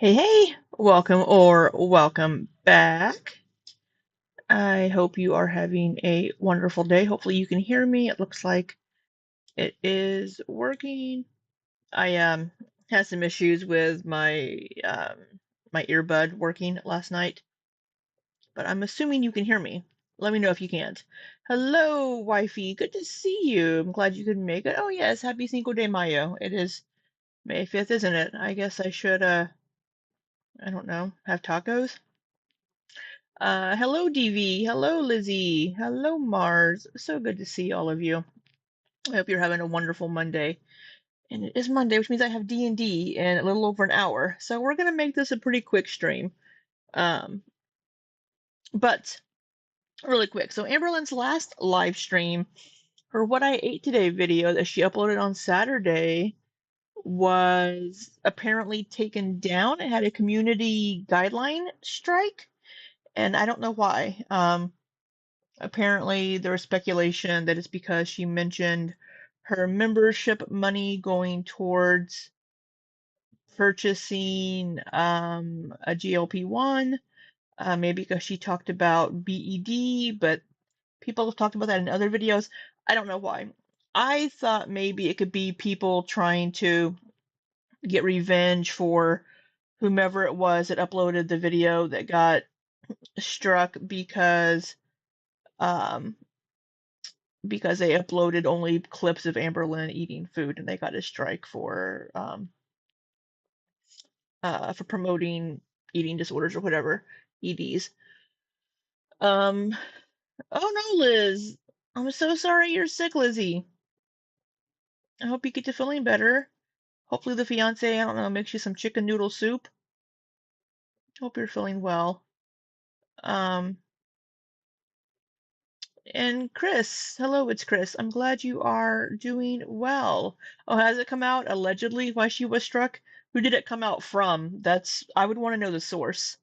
Hey, hey, welcome back. I hope you are having a wonderful day. Hopefully you can hear me. It looks like it is working. I had some issues with my earbud working last night, but I'm assuming you can hear me. Let me know if you can't. Hello, wifey. Good to see you. I'm glad you could make it. Oh yes, happy Cinco de Mayo. It is May 5th, isn't it? I guess I should I don't know, have tacos. Hello, DV. Hello, Lizzie. Hello, Mars. So good to see all of you. I hope you're having a wonderful Monday. And it is Monday, which means I have D&D in a little over an hour. So we're gonna make this a pretty quick stream. Um, but really quick. So Amberlynn's last live stream, her What I Ate Today video that she uploaded on Saturday was apparently taken down. It had a community guideline strike, and I don't know why. Apparently, there was speculation that it's because she mentioned her membership money going towards purchasing a GLP-1, maybe because she talked about BED, but people have talked about that in other videos. I don't know why. I thought maybe it could be people trying to get revenge for whomever it was that uploaded the video that got struck um, because they uploaded only clips of Amberlynn eating food, and they got a strike for promoting eating disorders or whatever, EDs. Um, oh no, Liz, I'm so sorry you're sick, Lizzie. I hope you get to feeling better. Hopefully the fiance, I don't know, makes you some chicken noodle soup. Hope you're feeling well. Um, and Chris, hello, it's Chris. I'm glad you are doing well. Oh, has it come out allegedly why she was struck? Who did it come out from? I would want to know the source.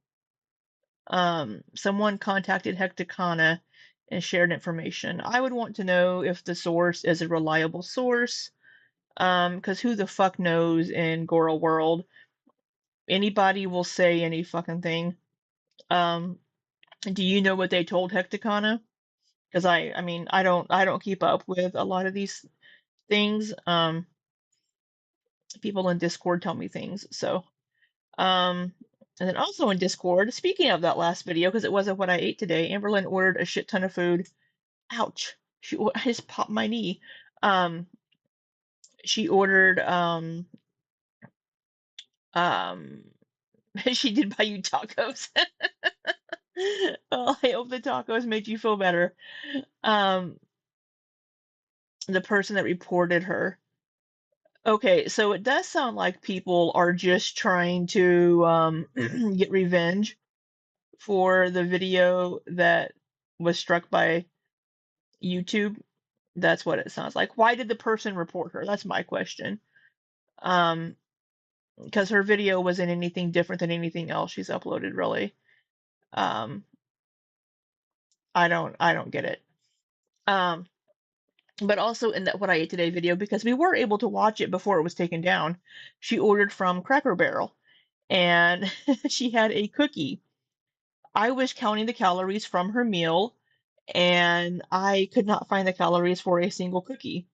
Someone contacted Hecticana and shared information. I would want to know if the source is a reliable source. Because who the fuck knows in Gora World? Anybody will say any fucking thing. Um, do you know what they told Hecticana? Because I mean, I don't keep up with a lot of these things. People in Discord tell me things. So, um, and then also in Discord, speaking of that last video, because it wasn't what I ate today, Amberlynn ordered a shit ton of food. Ouch! I just popped my knee. Um, she ordered um, she did buy you tacos. Well, I hope the tacos made you feel better. Um, the person that reported her. Okay, so it does sound like people are just trying to get revenge for the video that was struck by YouTube. That's what it sounds like. Why did the person report her? That's my question. Um, because her video wasn't anything different than anything else she's uploaded, really. Um, I don't get it. Um, but also in that what I ate today video, because we were able to watch it before it was taken down, she ordered from Cracker Barrel and she had a cookie. I was counting the calories from her meal and I could not find the calories for a single cookie.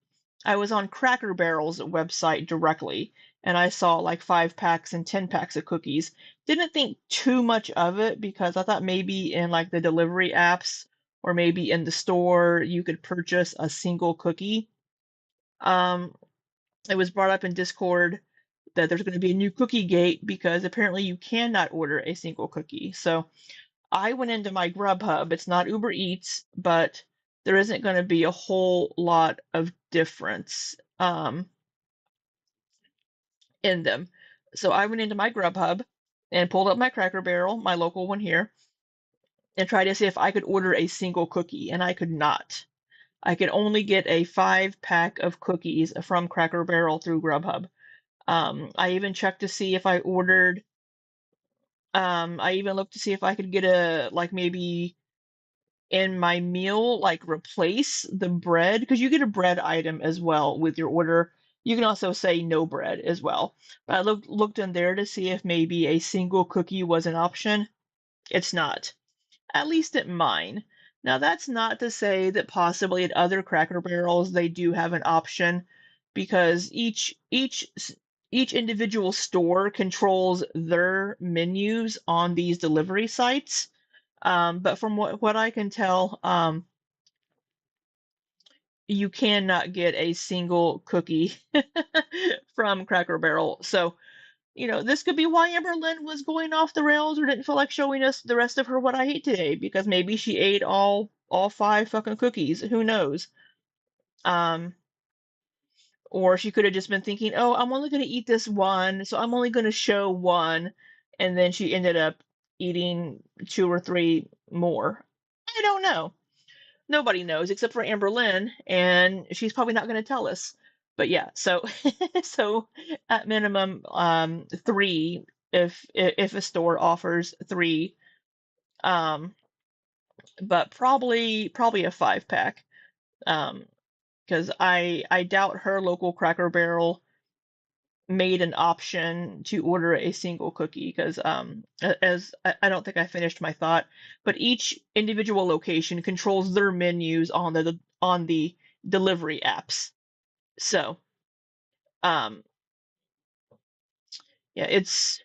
I was on Cracker Barrel's website directly and I saw like 5 packs and 10 packs of cookies. Didn't think too much of it because I thought maybe in like the delivery apps or maybe in the store you could purchase a single cookie. Um, it was brought up in Discord that there's going to be a new cookie gate because apparently you cannot order a single cookie. So I went into my Grubhub. It's not Uber Eats, but there isn't going to be a whole lot of difference in them. So I went into my Grubhub and pulled up my Cracker Barrel, my local one here, and tried to see if I could order a single cookie, and I could not. I could only get a 5 pack of cookies from Cracker Barrel through Grubhub. I even checked to see if I ordered. I even looked to see if I could get a like maybe in my meal like replace the bread because you get a bread item as well with your order. You can also say no bread as well. But I looked in there to see if maybe a single cookie was an option. It's not, at least at mine. Now that's not to say that possibly at other Cracker Barrels they do have an option because each individual store controls their menus on these delivery sites. But from what I can tell, you cannot get a single cookie from Cracker Barrel. So, this could be why Amberlynn was going off the rails or didn't feel like showing us the rest of her what I ate today, because maybe she ate all 5 fucking cookies. Who knows? Um, or she could have just been thinking, oh, I'm only going to eat this one, so I'm only going to show one, and then she ended up eating 2 or 3 more. I don't know. Nobody knows except for Amberlynn, and she's probably not going to tell us. But yeah, so so at minimum, 3 if a store offers 3, um, but probably a 5 pack, because I doubt her local Cracker Barrel made an option to order a single cookie because as I don't think I finished my thought, but each individual location controls their menus on the delivery apps. So um yeah, it's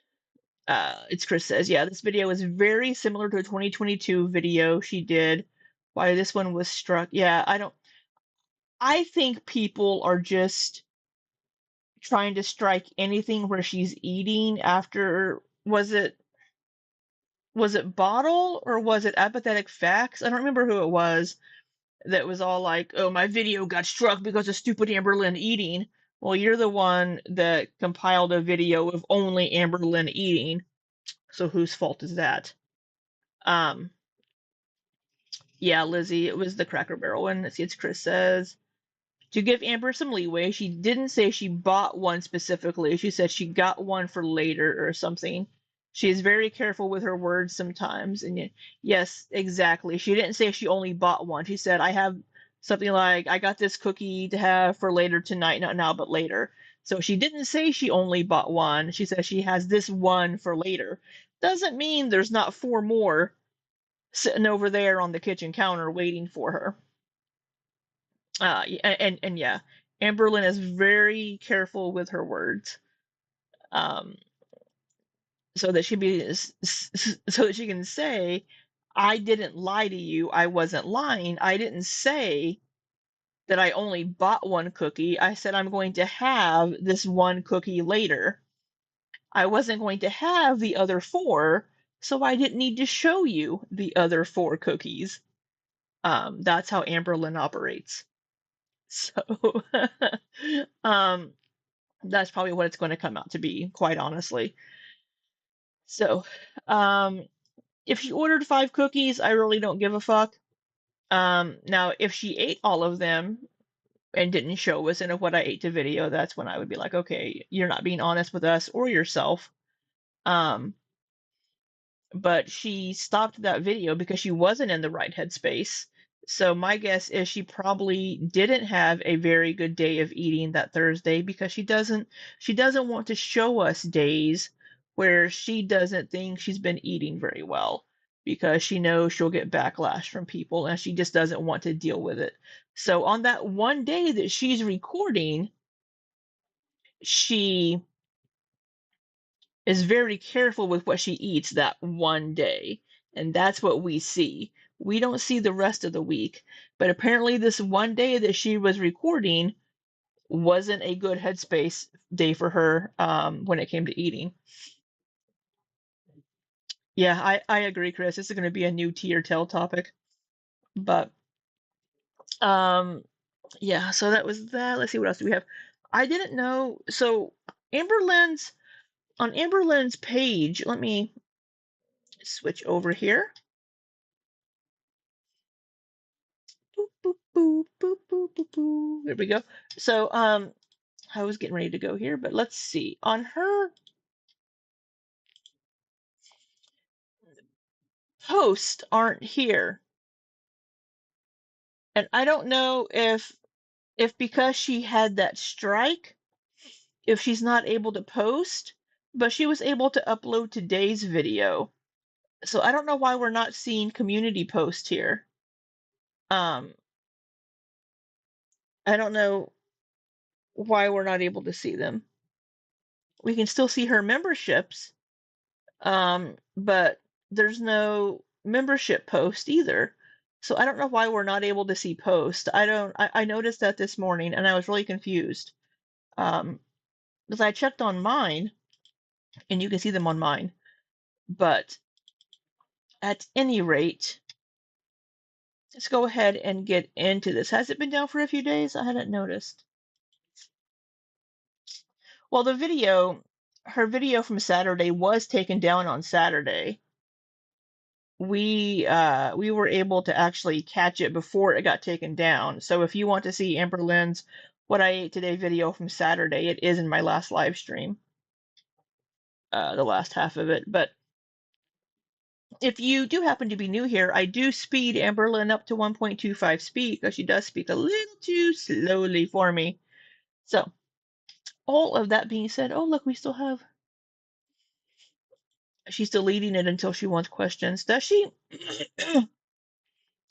Chris says, yeah, this video is very similar to a 2022 video she did. Why this one was struck. Yeah, I think people are just trying to strike anything where she's eating after was it Bottle or was it Apathetic Facts? I don't remember who it was that was all like, "Oh, my video got struck because of stupid Amberlynn eating." Well, you're the one that compiled a video of only Amberlynn eating, so whose fault is that? Um, yeah, Lizzie, it was the Cracker Barrel one. Let's see, it's Chris says. To give Amber some leeway, she didn't say she bought one specifically. She said she got one for later or something. She is very careful with her words sometimes. And yes, exactly. She didn't say she only bought one. She said, I have something like, I got this cookie to have for later tonight, not now, but later. So she didn't say she only bought one. She said she has this one for later. Doesn't mean there's not 4 more sitting over there on the kitchen counter waiting for her. And yeah, Amberlynn is very careful with her words, um, so that so that she can say, "I didn't lie to you. I wasn't lying. I didn't say that I only bought one cookie. I said I'm going to have this one cookie later. I wasn't going to have the other 4, so I didn't need to show you the other 4 cookies." That's how Amberlynn operates. So, um, that's probably what it's going to come out to be, quite honestly. So, um, if she ordered 5 cookies, I really don't give a fuck. Now, if she ate all of them and didn't show us in a what I ate to video, that's when I would be like, okay, you're not being honest with us or yourself. Um, but she stopped that video because she wasn't in the right headspace. So my guess is she probably didn't have a very good day of eating that Thursday because she doesn't want to show us days where she doesn't think she's been eating very well because she knows she'll get backlash from people and she just doesn't want to deal with it. So on that one day that she's recording, she is very careful with what she eats that one day. And that's what we see. We don't see the rest of the week. But apparently, this one day that she was recording wasn't a good headspace day for her when it came to eating. Yeah, I agree, Chris. This is going to be a new tea or tell topic. But um, yeah, so that was that. Let's see, what else do we have? I didn't know. So Amberlynn's on Amberlynn's page, let me switch over here. Boop, boop, boop, boop, boop, boop, boop. There we go. So, I was getting ready to go here, but let's see. On her posts aren't here. And I don't know if because she had that strike, if she's not able to post, but she was able to upload today's video. So I don't know why we're not seeing community posts here. Um, I don't know why we're not able to see them. We can still see her memberships, but there's no membership post either. So I don't know why we're not able to see post. I noticed that this morning and I was really confused. Because I checked on mine and you can see them on mine. But at any rate, let's go ahead and get into this. Has it been down for a few days? I hadn't noticed. Well, her video from Saturday was taken down on Saturday. We were able to actually catch it before it got taken down. So if you want to see Amberlynn's What I Ate Today video from Saturday, it is in my last live stream, the last half of it. But if you do happen to be new here, I do speed Amberlynn up to 1.25 speed because she does speak a little too slowly for me. So all of that being said, oh look, we still have. She's deleting it until she wants questions. Does she?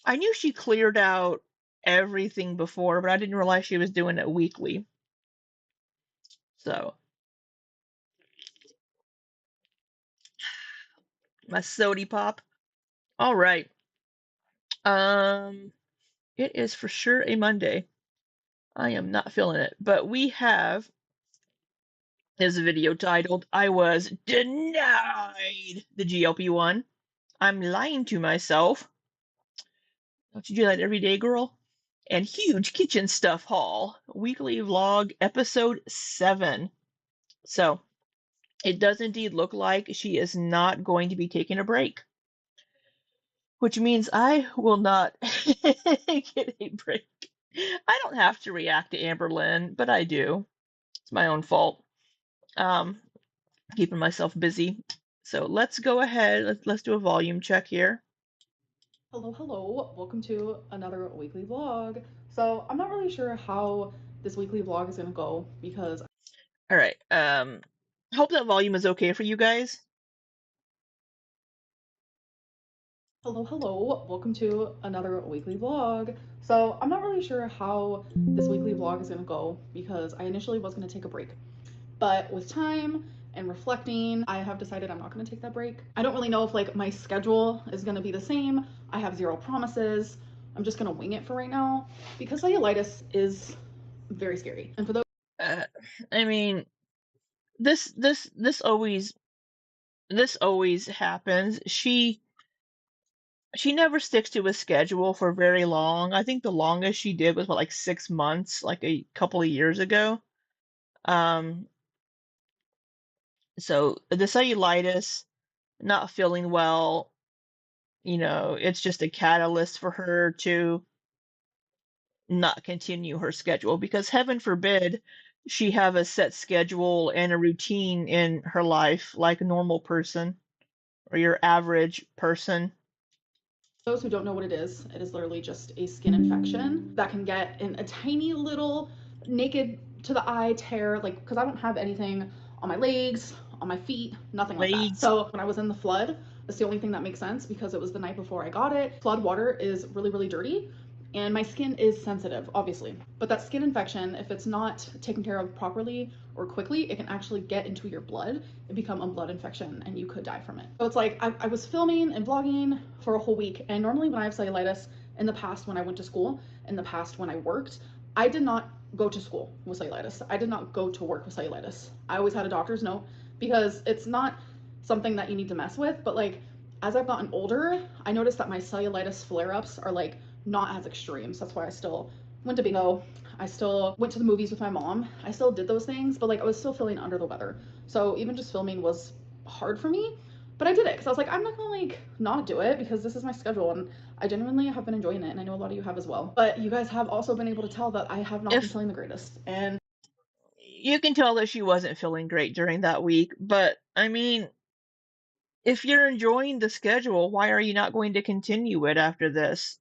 I knew she cleared out everything before, but I didn't realize she was doing it weekly. So, my sody pop. All right. Um, it is for sure a Monday. I am not feeling it, but we have this video titled "I was denied the GLP-1. I'm lying to myself." Don't you do that every day, girl? And huge kitchen stuff haul, weekly vlog, episode 7. So it does indeed look like she is not going to be taking a break, which means I will not get a break. I don't have to react to Amberlynn, but I do. It's my own fault. Um, Keeping myself busy. So let's go ahead. Let's do a volume check here. Hello, hello. Welcome to another weekly vlog. So, I'm not really sure how this weekly vlog is going to go because. All right. Hope that volume is okay for you guys. Hello, hello. Welcome to another weekly vlog. So, I'm not really sure how this weekly vlog is going to go because I initially was going to take a break. But with time and reflecting, I have decided I'm not going to take that break. I don't really know if like my schedule is going to be the same. I have zero promises. I'm just going to wing it for right now because cellulitis is very scary. And for those Uh, I mean, this always happens. She never sticks to a schedule for very long. I think the longest she did was what, like 6 months, like a couple of years ago. Um, so the cellulitis, not feeling well, it's just a catalyst for her to not continue her schedule because heaven forbid she have a set schedule and a routine in her life like a normal person. or your average person? Those who don't know what it is literally just a skin infection that can get in a tiny little naked to the eye tear, like, because I don't have anything on my legs, on my feet, nothing like that. Leads? So when I was in the flood, that's the only thing that makes sense because it was the night before I got it. Flood water is really, really dirty. And my skin is sensitive, obviously. But that skin infection, if it's not taken care of properly or quickly, it can actually get into your blood and become a blood infection, and you could die from it. So it's like I was filming and vlogging for a whole week, and normally when I have cellulitis, in the past when I went to school, in the past when I worked, I did not go to school with cellulitis. I did not go to work with cellulitis. I always had a doctor's note because it's not something that you need to mess with, but like as I've gotten older, I noticed that my cellulitis flare-ups are like not as extreme. So that's why I still went to bingo. I still went to the movies with my mom. I still did those things, but like I was still feeling under the weather. So even just filming was hard for me, but I did it because I was like, I'm not gonna like not do it because this is my schedule and I genuinely have been enjoying it, and I know a lot of you have as well. But you guys have also been able to tell that I have not been If feeling the greatest. And you can tell that she wasn't feeling great during that week, but I mean, if you're enjoying the schedule, why are you not going to continue it after this?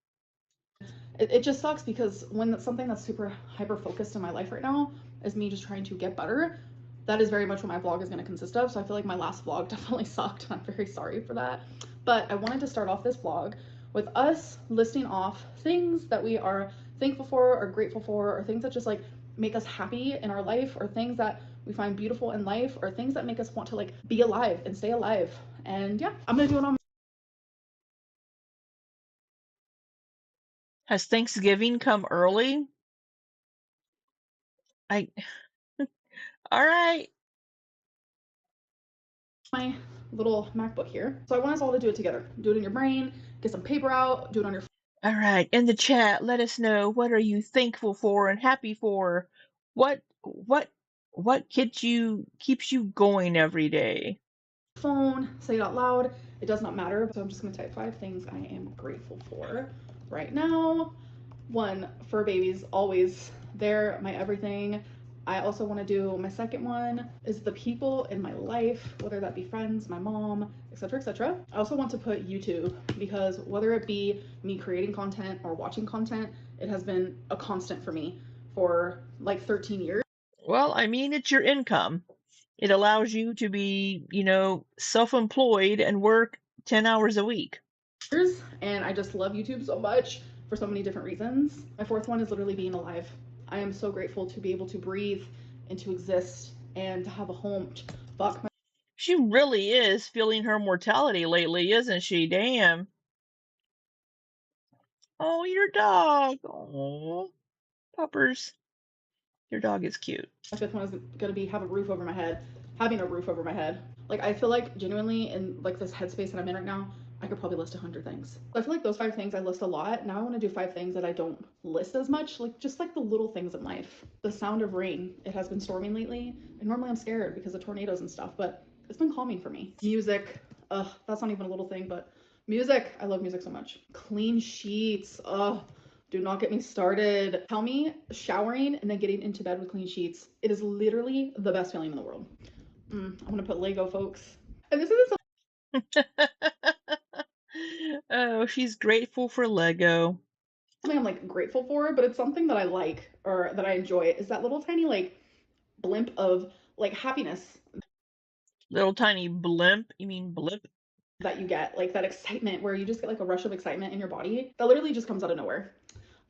it just sucks because when it's something that's super hyper focused in my life right now is me just trying to get better, that is very much what my vlog is going to consist of. So I feel like my last vlog definitely sucked, and I'm very sorry for that. But I wanted to start off this vlog with us listing off things that we are thankful for or grateful for, or things that just like make us happy in our life, or things that we find beautiful in life, or things that make us want to like be alive and stay alive. And yeah, I'm gonna do it on. Has Thanksgiving come early? I all right. My little MacBook here. So I want us all to do it together. Do it in your brain, get some paper out, do it on your All right. In the chat, let us know, what are you thankful for and happy for? What keeps you going every day? phone, say it out loud. It does not matter. So I'm just gonna type 5 things I am grateful for right now. One, fur babies, always. They're my everything. I also want to do my second one is the people in my life, whether that be friends, my mom, etc., etc. I also want to put YouTube because whether it be me creating content or watching content, it has been a constant for me for like 13 years. Well, I mean, it's your income. It allows you to be, self-employed and work 10 hours a week. And I just love YouTube so much for so many different reasons. My fourth one is literally being alive. I am so grateful to be able to breathe and to exist and to have a home. Fuck my She really is feeling her mortality lately, isn't she? Damn. Oh, your dog. Oh, puppers. Your dog is cute. fifth one is gonna be have a roof over my head. Having a roof over my head. Like I feel like genuinely in like this headspace that I'm in right now, I could probably list 100 things. So I feel like those 5 things I list a lot. Now I want to do 5 things that I don't list as much, like just like the little things in life. The sound of rain. It has been storming lately, and normally I'm scared because of tornadoes and stuff, but it's been calming for me. Music. Ugh, that's not even a little thing, but music. I love music so much. Clean sheets. Ugh. Do not get me started. Tell me showering and then getting into bed with clean sheets. It is literally the best feeling in the world. I'm gonna put Lego, folks. And this isn't Oh, she's grateful for Lego. something I'm like grateful for, but it's something that I like or that I enjoy. Is that little tiny like blimp of like happiness Little tiny blimp. You mean blip? that you get, like that excitement where you just get like a rush of excitement in your body that literally just comes out of nowhere.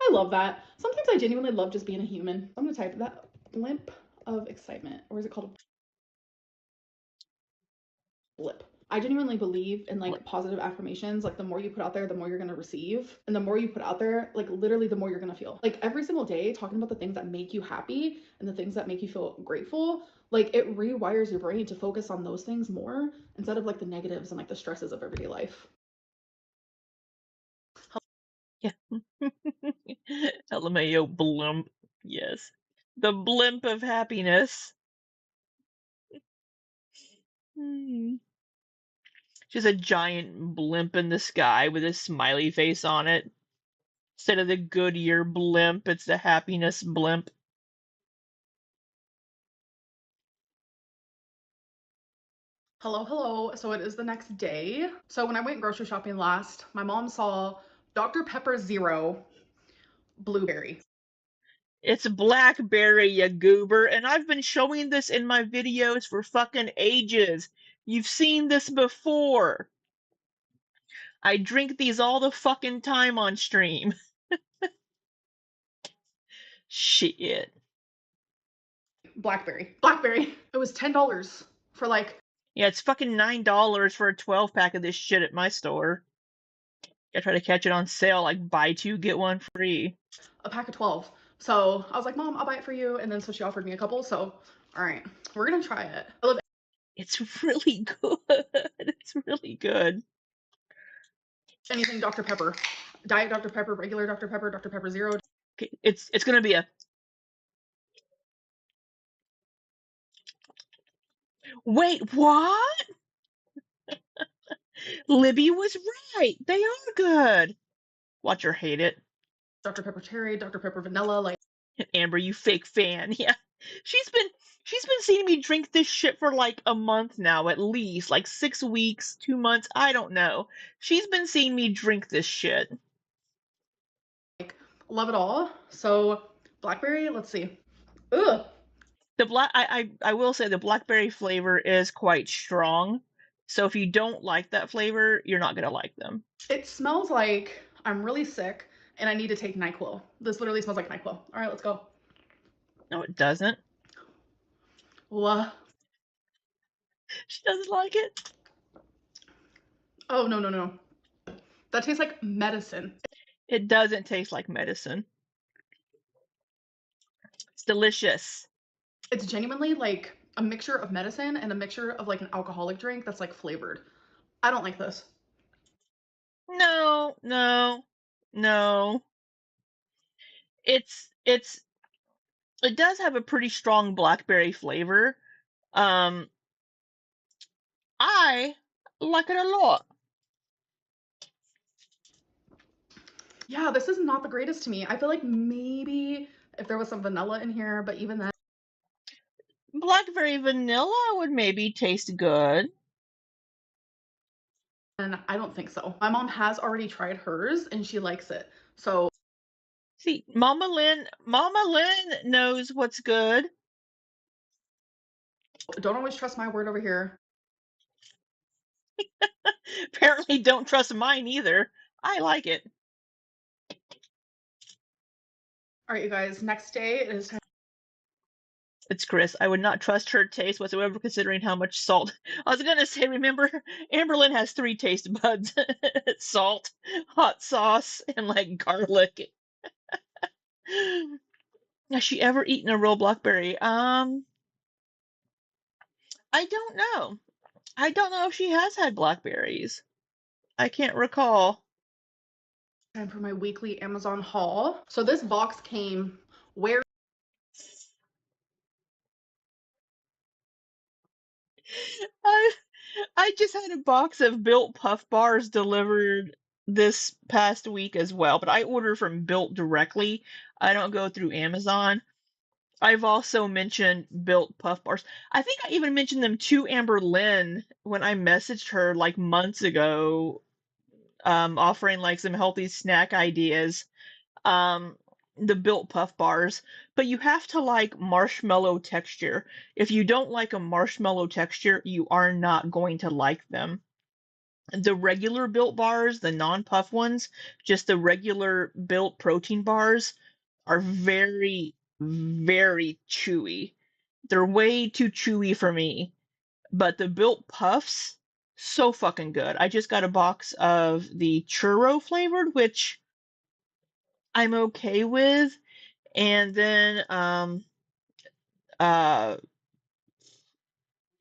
I love that. Sometimes I genuinely love just being a human. I'm gonna type that blimp of excitement, or is it called a blip? I genuinely believe in like Blip. positive affirmations. Like the more you put out there, the more you're gonna receive. And the more you put out there, like literally the more you're gonna feel. Like every single day, talking about the things that make you happy and the things that make you feel grateful, like it rewires your brain to focus on those things more instead of like the negatives and like the stresses of everyday life. Yeah. LMAO blimp. Yes. The blimp of happiness. Hmm. Just a giant blimp in the sky with a smiley face on it. Instead of the Goodyear blimp, it's the happiness blimp. Hello, hello. So it is the next day. So when I went grocery shopping last, my mom saw Dr. Pepper Zero blueberry. It's blackberry, ya goober, and I've been showing this in my videos for fucking ages. You've seen this before. I drink these all the fucking time on stream. Shit. Blackberry. Blackberry. It was $10 for like Yeah, it's fucking $9 for a 12 pack of this shit at my store. I try to catch it on sale, like buy two, get one free. a pack of 12. So I was like, Mom, I'll buy it for you. And then so she offered me a couple. So, all right, we're going to try it. I love It's really good. It's really good. anything Dr. Pepper. Diet Dr. Pepper, regular Dr. Pepper, Dr. Pepper Zero. Okay, it's gonna be a. Wait, what? Libby was right. They are good. Watch her hate it. Dr. Pepper Cherry, Dr. Pepper Vanilla. Like, Amber, you fake fan. Yeah. She's been she's been seeing me drink this shit for like a month now, at least. Like 6 weeks, 2 months, I don't know. She's been seeing me drink this shit. love it all. So, blackberry, let's see. Ugh. The black I will say the blackberry flavor is quite strong. So if you don't like that flavor, you're not gonna like them. It smells like I'm really sick and I need to take NyQuil. This literally smells like NyQuil. All right, let's go. No, it doesn't. Whoa. She doesn't like it. Oh, no, no, no. That tastes like medicine. It doesn't taste like medicine. It's delicious. It's genuinely like a mixture of medicine and a mixture of like an alcoholic drink that's like flavored. I don't like this. No, no, no. It's it does have a pretty strong blackberry flavor. Um, I like it a lot. Yeah, this is not the greatest to me. I feel like maybe if there was some vanilla in here, but even then, Blackberry vanilla would maybe taste good. I don't think so. My mom has already tried hers and she likes it. So See, Mama Lynn knows what's good. don't always trust my word over here. Apparently, don't trust mine either. I like it. All right, you guys, next day it is time. It's Chris. I would not trust her taste whatsoever, considering how much salt. I was gonna say, remember, Amberlynn has three taste buds: salt, hot sauce, and like garlic. Has she ever eaten a real blackberry? I don't know. I don't know if she has had blackberries. I can't recall. Time for my weekly Amazon haul. So this box came where I I just had a box of Built Puff Bars delivered this past week as well, but I order from Built directly. I don't go through Amazon. I've also mentioned Built Puff Bars. I think I even mentioned them to Amber Lynn when I messaged her like months ago, offering like some healthy snack ideas. Um, the Built Puff Bars, but you have to like marshmallow texture. If you don't like a marshmallow texture, you are not going to like them. The regular Built bars, the non-puff ones, just the regular Built protein bars, are very, very chewy. They're way too chewy for me. But the Built Puffs, so fucking good. I just got a box of the churro flavored, which I'm okay with. And then uh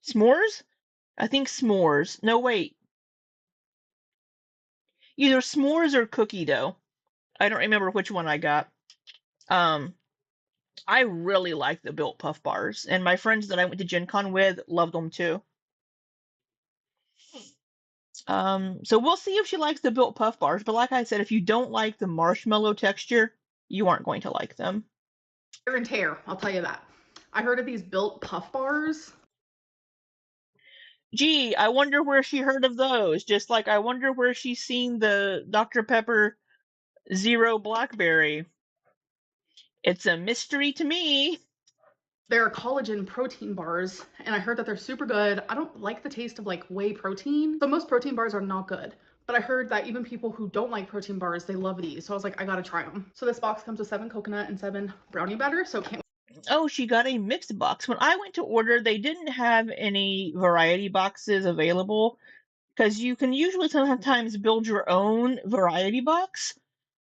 s'mores? I think s'mores. No, wait. Either s'mores or cookie dough. I don't remember which one I got. Um I really like the Built Puff bars, and my friends that I went to Gen Con with loved them too. So we'll see if she likes the Built Puff bars, but like I said, if you don't like the marshmallow texture, you aren't going to like them. wear and tear, I'll tell you that. I heard of these Built Puff Bars. Gee, I wonder where she heard of those. Just like I wonder where she's seen the Dr. Pepper Zero Blackberry. It's a mystery to me. They're collagen protein bars, and I heard that they're super good. I don't like the taste of like whey protein, so most protein bars are not good. But I heard that even people who don't like protein bars, they love these. So I was like, I gotta try them. So this box comes with 7 coconut and 7 brownie batter, so can't. Oh, she got a mixed box. When I went to order, they didn't have any variety boxes available because you can usually sometimes build your own variety box,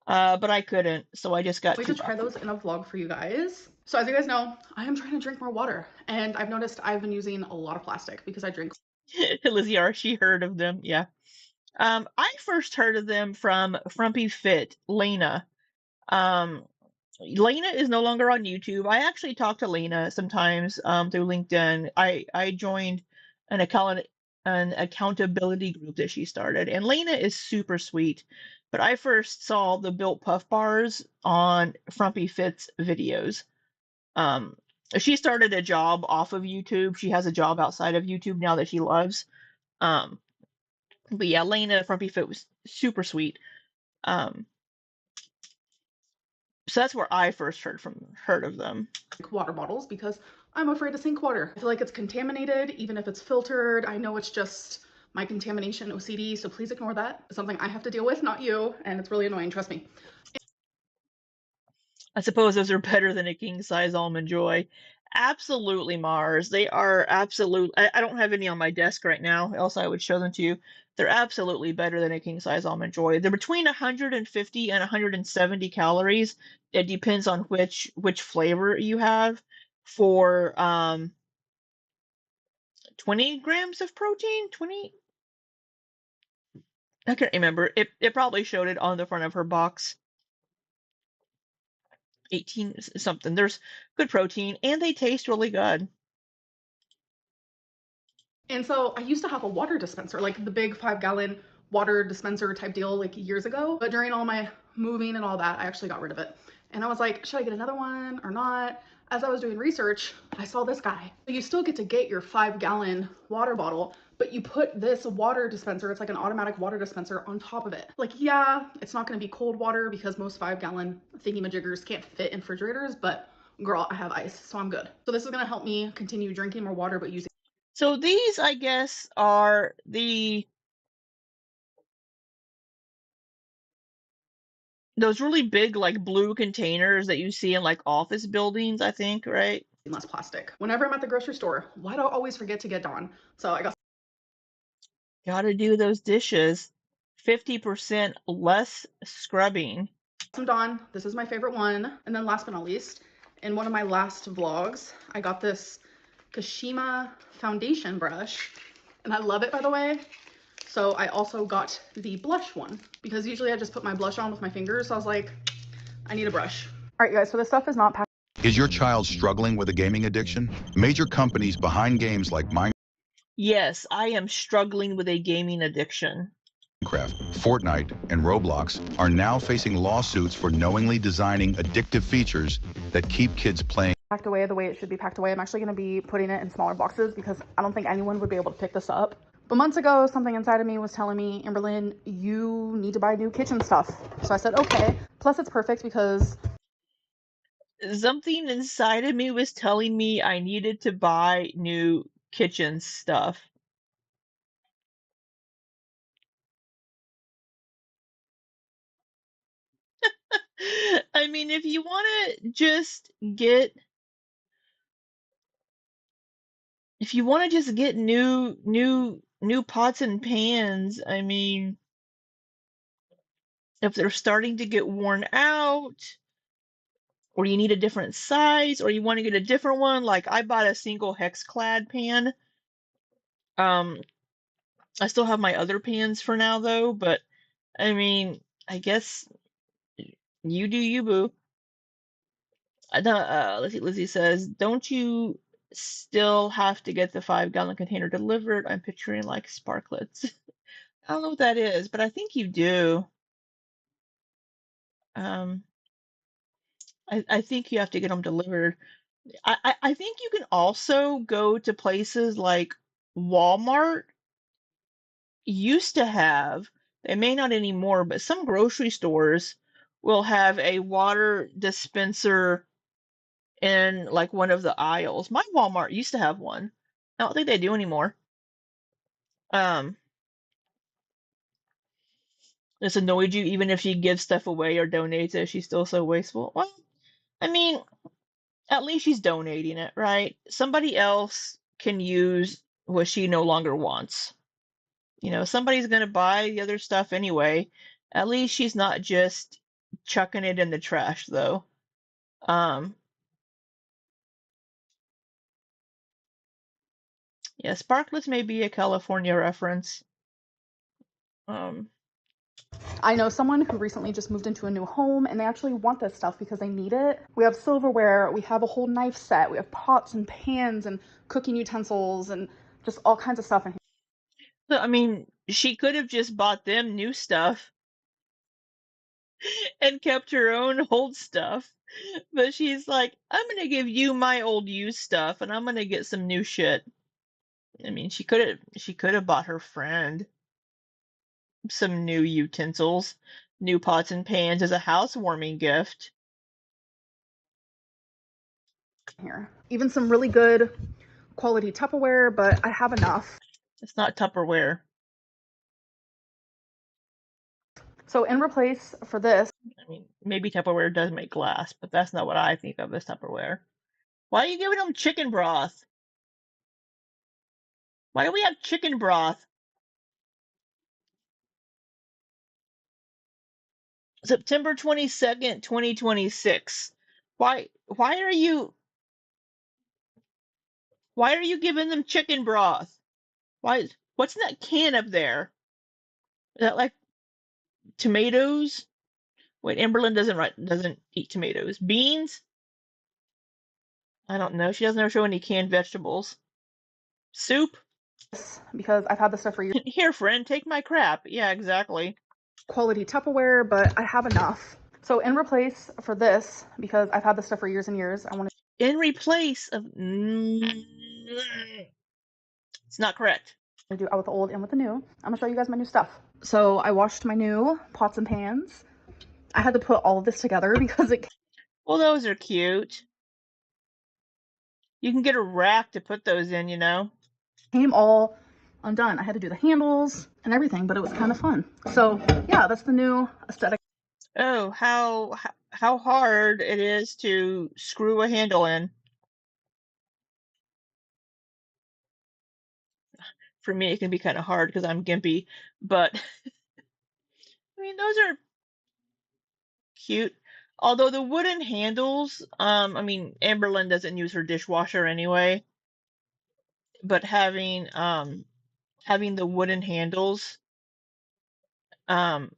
but I couldn't, so I just got Wait two to try boxes. those in a vlog for you guys. So as you guys know, I am trying to drink more water, and I've noticed I've been using a lot of plastic because I drink. Lizzie R, she heard of them, yeah. I first heard of them from Frumpy Fit, Lena. Um, Lena is no longer on YouTube. I actually talk to Lena sometimes through LinkedIn. I joined an accountability group that she started, and Lena is super sweet. But I first saw the Built Puff Bars on Frumpy Fit's videos. Um, she started a job off of YouTube. She has a job outside of YouTube now that she loves. Um, but yeah, Lena Frumpy Fit was super sweet. Um, so that's where I first heard of them. Water bottles because I'm afraid to sink water. I feel like it's contaminated, even if it's filtered. I know it's just my contamination OCD, so please ignore that. It's something I have to deal with, not you, and it's really annoying, trust me. I suppose those are better than a king size almond joy. Absolutely, Mars. They are absolute. I don't have any on my desk right now, else I would show them to you. They're absolutely better than a king size almond joy. They're between 150 and 170 calories. It depends on which flavor you have. For 20 grams of protein, 20. I can't remember. It probably showed it on the front of her box. 18 something. There's good protein and they taste really good. And so I used to have a water dispenser, like the big 5-gallon water dispenser type deal, like years ago. But during all my moving and all that, I actually got rid of it. And I was like, should I get another one or not? As I was doing research, I saw this guy. You still get to get your 5-gallon water bottle, but you put this water dispenser, it's like an automatic water dispenser on top of it. Like, yeah, it's not gonna be cold water because most 5-gallon thingy-majiggers can't fit in refrigerators, but girl, I have ice, so I'm good. So this is gonna help me continue drinking more water, but using. So these, I guess, are those really big like blue containers that you see in like office buildings, I think, right? Less plastic. Whenever I'm at the grocery store, why do I always forget to get Dawn? So I got Gotta do those dishes. 50% less scrubbing. some Dawn. This is my favorite one. And then last but not least, in one of my last vlogs, I got this Kashima foundation brush. And I love it, by the way. So I also got the blush one because usually I just put my blush on with my fingers. So I was like, I need a brush. All right, you guys, so this stuff is not packed. Is your child struggling with a gaming addiction? Major companies behind games like Yes, I am struggling with a gaming addiction. Minecraft, Fortnite, and Roblox are now facing lawsuits for knowingly designing addictive features that keep kids playing. Packed away the way it should be packed away. I'm actually going to be putting it in smaller boxes because I don't think anyone would be able to pick this up. But months ago, something inside of me was telling me, Amberlynn, you need to buy new kitchen stuff. So I said, okay. Plus, it's perfect because Something inside of me was telling me I needed to buy new kitchen stuff. I mean, if you want to just get if you want to just get new pots and pans, I mean, if they're starting to get worn out or you need a different size or you want to get a different one, like I bought a single hex clad pan. Um I still have my other pans for now though, but I mean, I guess you do you, boo. Lizzie says, don't you still have to get the 5-gallon container delivered? I'm picturing like sparklets. I don't know what that is, but I think you do. Um, I think you have to get them delivered. I think you can also go to places like Walmart used to have, they may not anymore, but some grocery stores will have a water dispenser in like one of the aisles. My Walmart used to have one. I don't think they do anymore. Um, this annoyed you even if she gives stuff away or donates it, she's still so wasteful. Well, I mean, at least she's donating it, right? Somebody else can use what she no longer wants. You know, somebody's going to buy the other stuff anyway. At least she's not just chucking it in the trash, though. Um, yeah, Sparklets may be a California reference. Um, I know someone who recently just moved into a new home and they actually want this stuff because they need it. We have silverware, we have a whole knife set, we have pots and pans and cooking utensils and just all kinds of stuff in here. so, I mean, she could have just bought them new stuff and kept her own old stuff. But she's like, I'm gonna give you my old used stuff and I'm gonna get some new shit. I mean, she could have bought her friend some new utensils, new pots and pans as a housewarming gift. Here. Even some really good quality Tupperware, but I have enough. It's not Tupperware. So in replace for this, I mean, maybe Tupperware does make glass, but that's not what I think of as Tupperware. Why are you giving them chicken broth? Why do we have chicken broth? September 22nd, 2026. Why are you giving them chicken broth? What's in that can up there? Is that like tomatoes? Wait, Amberlynn doesn't eat tomatoes. Beans? I don't know. She doesn't ever show any canned vegetables. Soup? because I've had this stuff for years, Here, friend, take my crap. Yeah, exactly. quality Tupperware, but I have enough. So in replace for this, because I've had this stuff for years and years, I want In replace of. It's not correct. to do out with the old and with the new. I'm gonna show you guys my new stuff. So I washed my new pots and pans. I had to put all of this together because it Well, those are cute. You can get a rack to put those in, you know. came all undone. I had to do the handles and everything, but it was kind of fun. So yeah, that's the new aesthetic. Oh, how hard it is to screw a handle in. For me, it can be kind of hard because I'm gimpy, but I mean, those are cute. Although the wooden handles, I mean, Amberlynn doesn't use her dishwasher anyway, but having the wooden handles, um,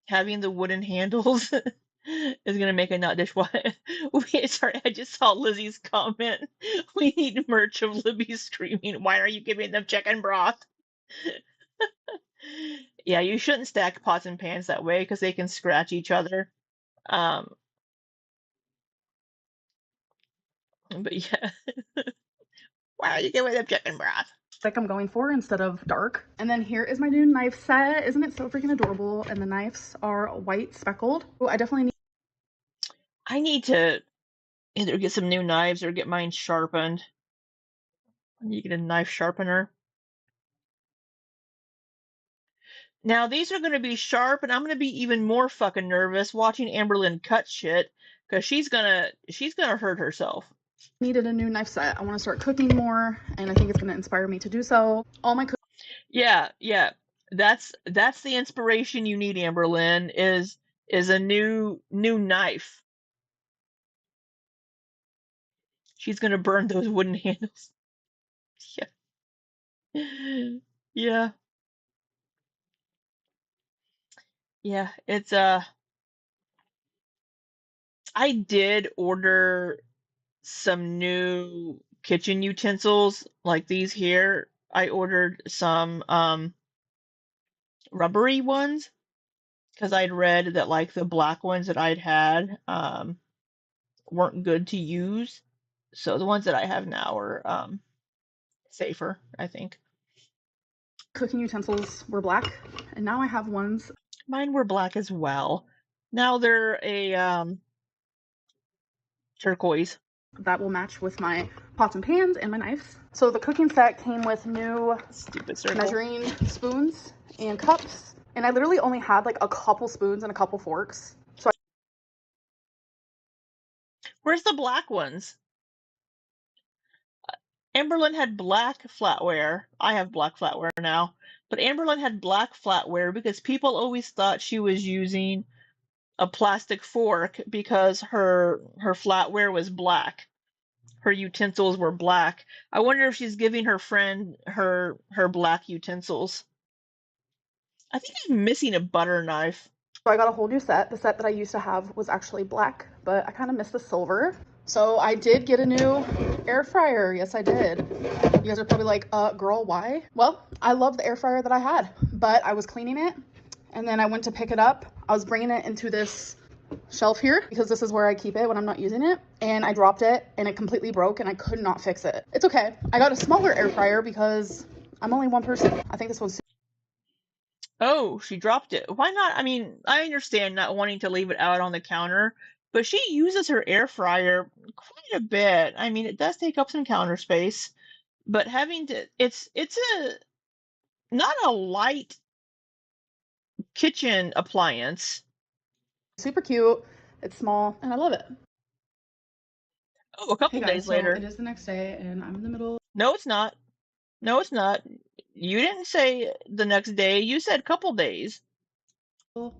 having the wooden handles is gonna make a not dishwasher. Wait, sorry, I just saw Lizzie's comment. We need merch of Libby screaming, "Why are you giving them chicken broth?" Yeah, you shouldn't stack pots and pans that way because they can scratch each other. Um, but yeah, why are you giving them chicken broth? Like I'm going for instead of dark. And then here is my new knife set. Isn't it so freaking adorable? And the knives are white speckled. Oh, I definitely I need to either get some new knives or get mine sharpened. I need to get a knife sharpener. Now these are going to be sharp, and I'm going to be even more fucking nervous watching Amberlynn cut shit because she's gonna hurt herself. needed a new knife set. I want to start cooking more, and I think it's going to inspire me to do so. All my Yeah, yeah. That's the inspiration you need, Amberlynn, is a new knife. She's gonna burn those wooden handles. Yeah. Yeah. Yeah. It's I did order some new kitchen utensils like these here. I ordered some rubbery ones because I'd read that like the black ones that I'd had weren't good to use. So the ones that I have now are safer, I think. Cooking utensils were black, and now I have ones. Mine were black as well. Now they're a turquoise. That will match with my pots and pans and my knives. So the cooking set came with new Stupid circle. measuring spoons and cups, and I literally only had like a couple spoons and a couple forks. So Where's the black ones? Amberlynn had black flatware. I have black flatware now. But Amberlynn had black flatware because people always thought she was using a plastic fork because her flatware was black. Her utensils were black. I wonder if she's giving her friend her black utensils. I think I'm missing a butter knife. I got a whole new set. The set that I used to have was actually black, but I kind of missed the silver. So I did get a new air fryer. Yes, I did. You guys are probably like, girl, why? Well, I love the air fryer that I had, but I was cleaning it and then I went to pick it up. I was bringing it into this shelf here because this is where I keep it when I'm not using it, and I dropped it and it completely broke and I could not fix it. It's okay. I got a smaller air fryer because I'm only one person. I think this one's Oh, she dropped it. Why not? I mean, I understand not wanting to leave it out on the counter, but she uses her air fryer quite a bit. I mean, it does take up some counter space, but having to it's a not a light kitchen appliance. super cute. It's small and I love it. Oh, a couple Hey guys, days so later. it is the next day and I'm in the middle. No, it's not. No, it's not. You didn't say the next day. You said couple days. Of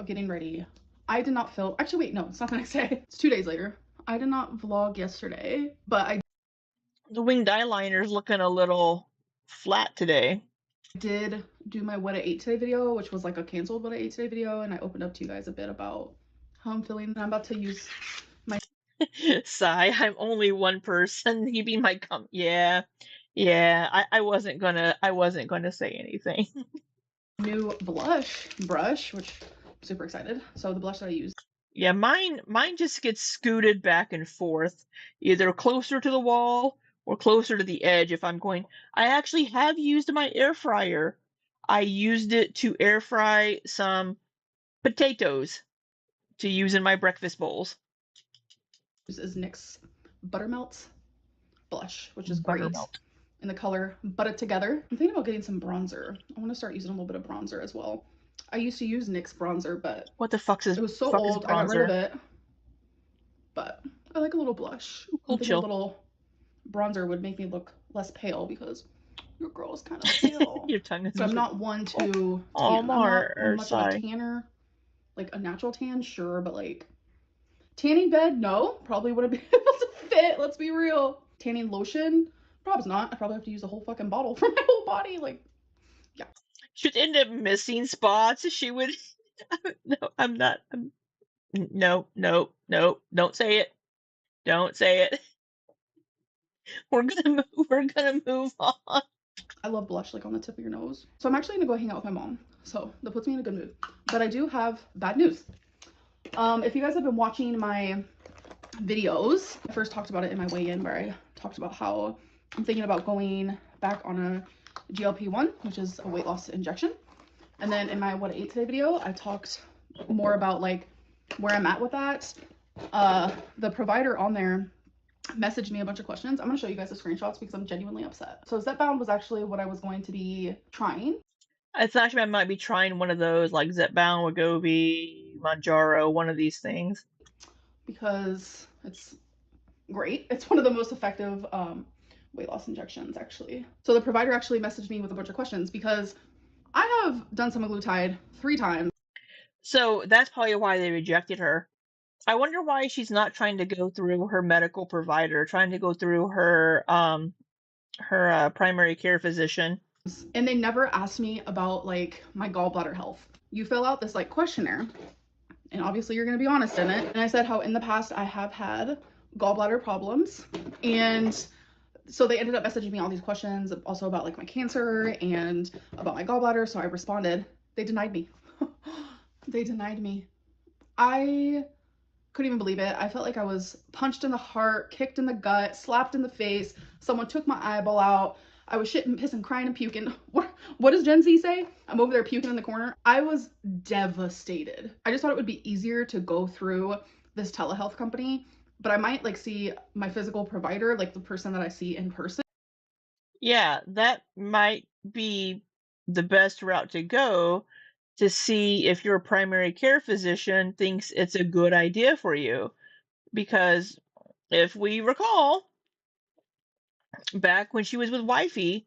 getting ready. I did not film. Actually, wait, no, it's not the next day. It's 2 days later. I did not vlog yesterday, but I The winged eyeliner's looking a little flat today. did do my what I ate today video, which was like a canceled what I ate today video, and I opened up to you guys a bit about how I'm feeling. I'm about to use my Sigh, I'm only one person. You be my yeah. Yeah, I wasn't gonna say anything. new blush brush, which I'm super excited. So the blush that I use. Yeah, mine just gets scooted back and forth, either closer to the wall or closer to the edge if I'm going. I actually have used my air fryer. I used it to air fry some potatoes to use in my breakfast bowls. This is NYX Buttermelt blush, which is great. Buttermelt. In the color Butter Together. I'm thinking about getting some bronzer. I want to start using a little bit of bronzer as well. I used to use NYX bronzer, but What the fuck is it was so old, I got rid of it. But I like a little blush. I think a little bronzer would make me look less pale because your girl is kind of pale. Your tongue is. But I'm not one to tan. Oh, I'm not much of a tanner. Like a natural tan, sure, but like tanning bed, no, probably wouldn't be able to fit. Let's be real. Tanning lotion, probably not. I probably have to use a whole fucking bottle for my whole body. Like, yeah. She'd end up missing spots. She would. No, I'm not. No, no, no. Don't say it. Don't say it. We're gonna move on. I love blush like on the tip of your nose. So I'm actually gonna go hang out with my mom. So that puts me in a good mood. But I do have bad news. If you guys have been watching my videos, I first talked about it in my weigh-in where I talked about how I'm thinking about going back on a GLP-1, which is a weight loss injection. And then in my what I ate today video, I talked more about like where I'm at with that. The provider on there messaged me a bunch of questions. I'm going to show you guys the screenshots because I'm genuinely upset. So Zepbound was actually what I was going to be trying. It's actually I might be trying one of those like Zepbound, Wegovy, Mounjaro, one of these things. Because it's great. It's one of the most effective weight loss injections actually. So the provider actually messaged me with a bunch of questions because I have done semaglutide 3 times. So that's probably why they rejected her. I wonder why she's not trying to go through her medical provider, trying to go through her primary care physician. And they never asked me about like my gallbladder health. You fill out this like questionnaire and obviously you're going to be honest in it. And I said how in the past I have had gallbladder problems, and so they ended up messaging me all these questions also about like my cancer and about my gallbladder. So I responded. They denied me. They denied me. I Couldn't even believe it. I felt like I was punched in the heart, kicked in the gut, slapped in the face. Someone took my eyeball out. I was shitting, pissing, crying, and puking. What does Gen Z say? I'm over there puking in the corner. I was devastated. I just thought it would be easier to go through this telehealth company, but I might like see my physical provider, like the person that I see in person. Yeah, that might be the best route to go to see if your primary care physician thinks it's a good idea for you. Because if we recall, back when she was with Wifey,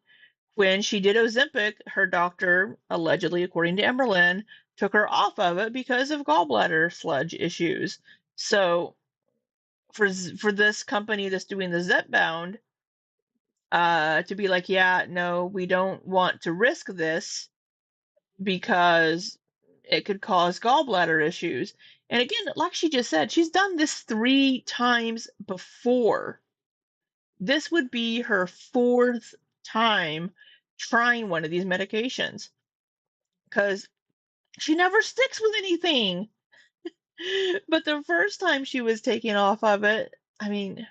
when she did Ozempic, her doctor, allegedly, according to Amberlynn, took her off of it because of gallbladder sludge issues. So for this company that's doing the Zepbound, to be like, yeah, no, we don't want to risk this because it could cause gallbladder issues. And again, like she just said, she's done this 3 times before. This would be her 4th time trying one of these medications because she never sticks with anything. But the first time she was taken off of it, I mean,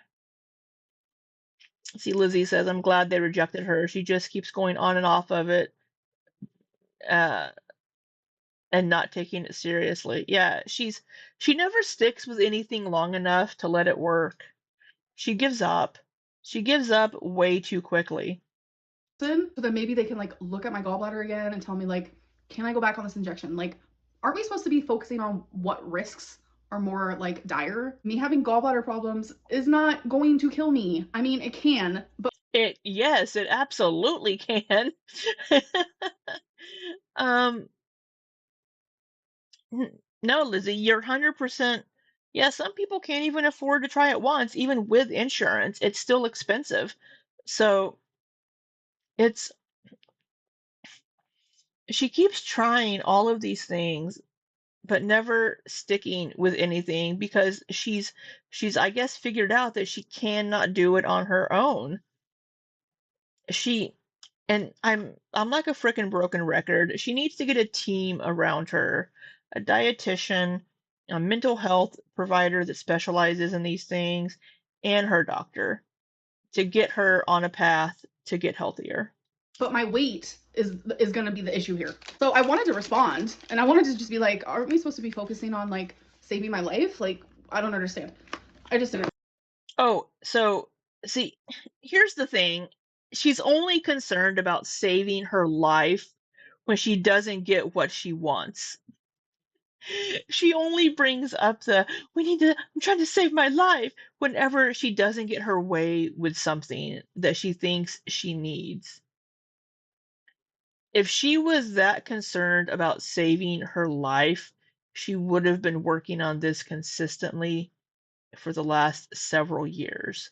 see, Lizzie says, I'm glad they rejected her. She just keeps going on and off of it uh, and not taking it seriously. Yeah, she never sticks with anything long enough to let it work. She gives up. She gives up way too quickly. So then maybe they can like look at my gallbladder again and tell me like, can I go back on this injection? Like, aren't we supposed to be focusing on what risks are more like dire? Me having gallbladder problems is not going to kill me. I mean, it can, but Yes, it absolutely can. um, no, Lizzie, you're 100%. Yeah, some people can't even afford to try it once, even with insurance. It's still expensive. So it's she keeps trying all of these things, but never sticking with anything because she's I guess figured out that she cannot do it on her own. She and I'm like a freaking broken record. She needs to get a team around her, a dietitian, a mental health provider that specializes in these things, and her doctor to get her on a path to get healthier. my weight is going to be the issue here. So I wanted to respond and I wanted to just be like, aren't we supposed to be focusing on like saving my life? Like, I don't understand. I just didn't. Oh, so see, here's the thing. She's only concerned about saving her life when she doesn't get what she wants. She only brings up I'm trying to save my life whenever she doesn't get her way with something that she thinks she needs. If she was that concerned about saving her life, she would have been working on this consistently for the last several years.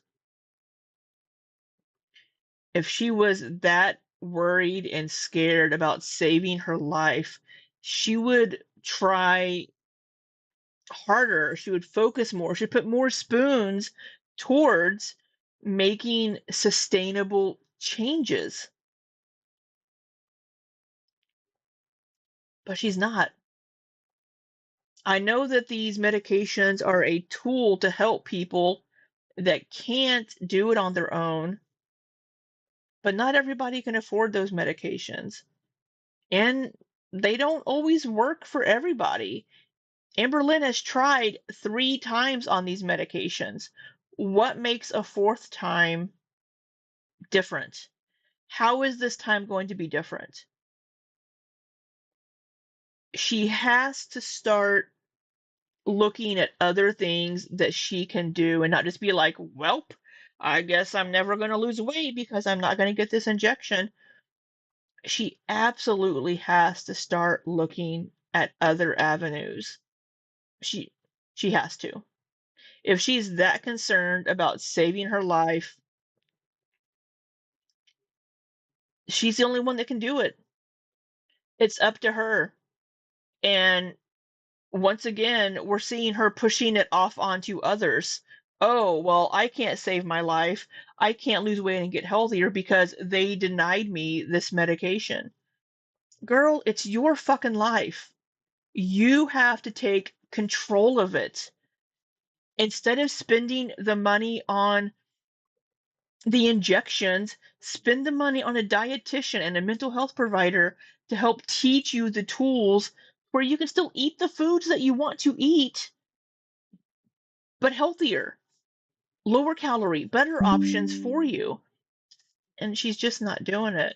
If she was that worried and scared about saving her life, she would try harder. She would focus more. She'd put more spoons towards making sustainable changes. But she's not. I know that these medications are a tool to help people that can't do it on their own, but not everybody can afford those medications. And they don't always work for everybody. Amberlynn has tried 3 times on these medications. What makes a 4th time different? How is this time going to be different? She has to start looking at other things that she can do and not just be like, welp, I guess I'm never going to lose weight because I'm not going to get this injection. She absolutely has to start looking at other avenues. She she has to. If she's that concerned about saving her life, she's the only one that can do it. It's up to her. And once again, we're seeing her pushing it off onto others. Oh, well, I can't save my life. I can't lose weight and get healthier because they denied me this medication. Girl, it's your fucking life. You have to take control of it. Instead of spending the money on the injections, spend the money on a dietitian and a mental health provider to help teach you the tools where you can still eat the foods that you want to eat, but healthier, lower calorie, better options for you. And she's just not doing it.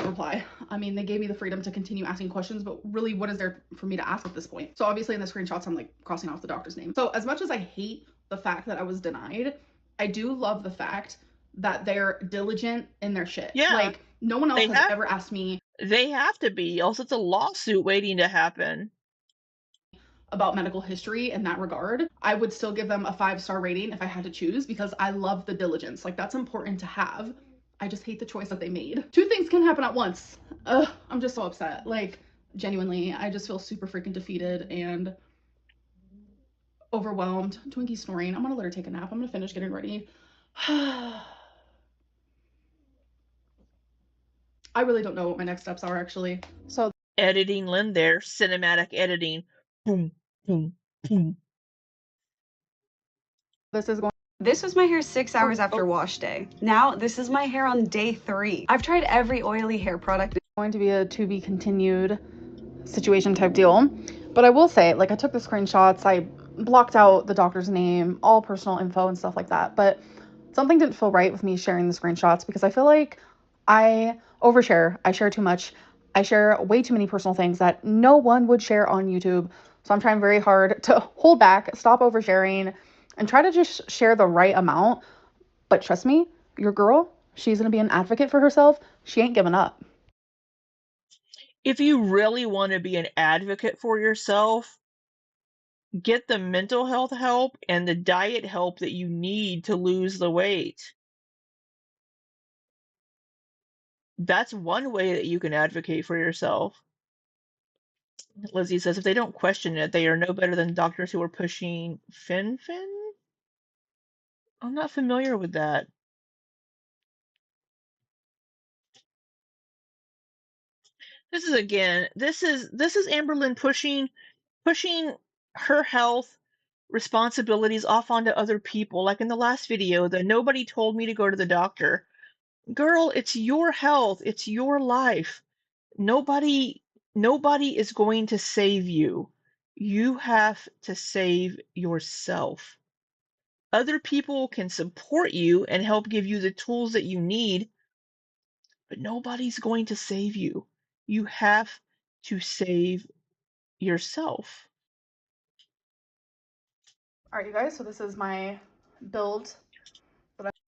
Reply. I mean, they gave me the freedom to continue asking questions, but really, what is there for me to ask at this point? So obviously in the screenshots, I'm like crossing off the doctor's name. So as much as I hate the fact that I was denied, I do love the fact that they're diligent in their shit. Yeah. Like, no one else has ever asked me. They have to be, else it's a lawsuit waiting to happen. About medical history in that regard. I would still give them a 5-star rating if I had to choose, because I love the diligence. Like, that's important to have. I just hate the choice that they made. 2 things can happen at once. I'm just so upset. Like, genuinely, I just feel super freaking defeated and overwhelmed. Twinkie's snoring. I'm gonna let her take a nap. I'm gonna finish getting ready. I really don't know what my next steps are, actually. So editing Lynn there, cinematic editing. Boom, boom, boom. This was my hair 6 hours after wash day. Now, this is my hair on day 3. I've tried every oily hair product. It's going to be a to be continued situation type deal. But I will say, like, I took the screenshots, I blocked out the doctor's name, all personal info and stuff like that. But something didn't feel right with me sharing the screenshots, because I feel like I overshare. I share too much. I share way too many personal things that no one would share on YouTube. So I'm trying very hard to hold back, stop oversharing, and try to just share the right amount. But trust me, your girl, she's going to be an advocate for herself. She ain't giving up. If you really want to be an advocate for yourself, get the mental health help and the diet help that you need to lose the weight. That's one way that you can advocate for yourself. Lizzie says if they don't question it, they are no better than doctors who are pushing fen-phen? I'm not familiar with that. This is Amberlynn pushing her health responsibilities off onto other people. Like in the last video, the nobody told me to go to the doctor. Girl, it's your health, it's your life. Nobody is going to save you. You have to save yourself. Other people can support you and help give you the tools that you need, but nobody's going to save you. You have to save yourself. All right, you guys, so this is my build.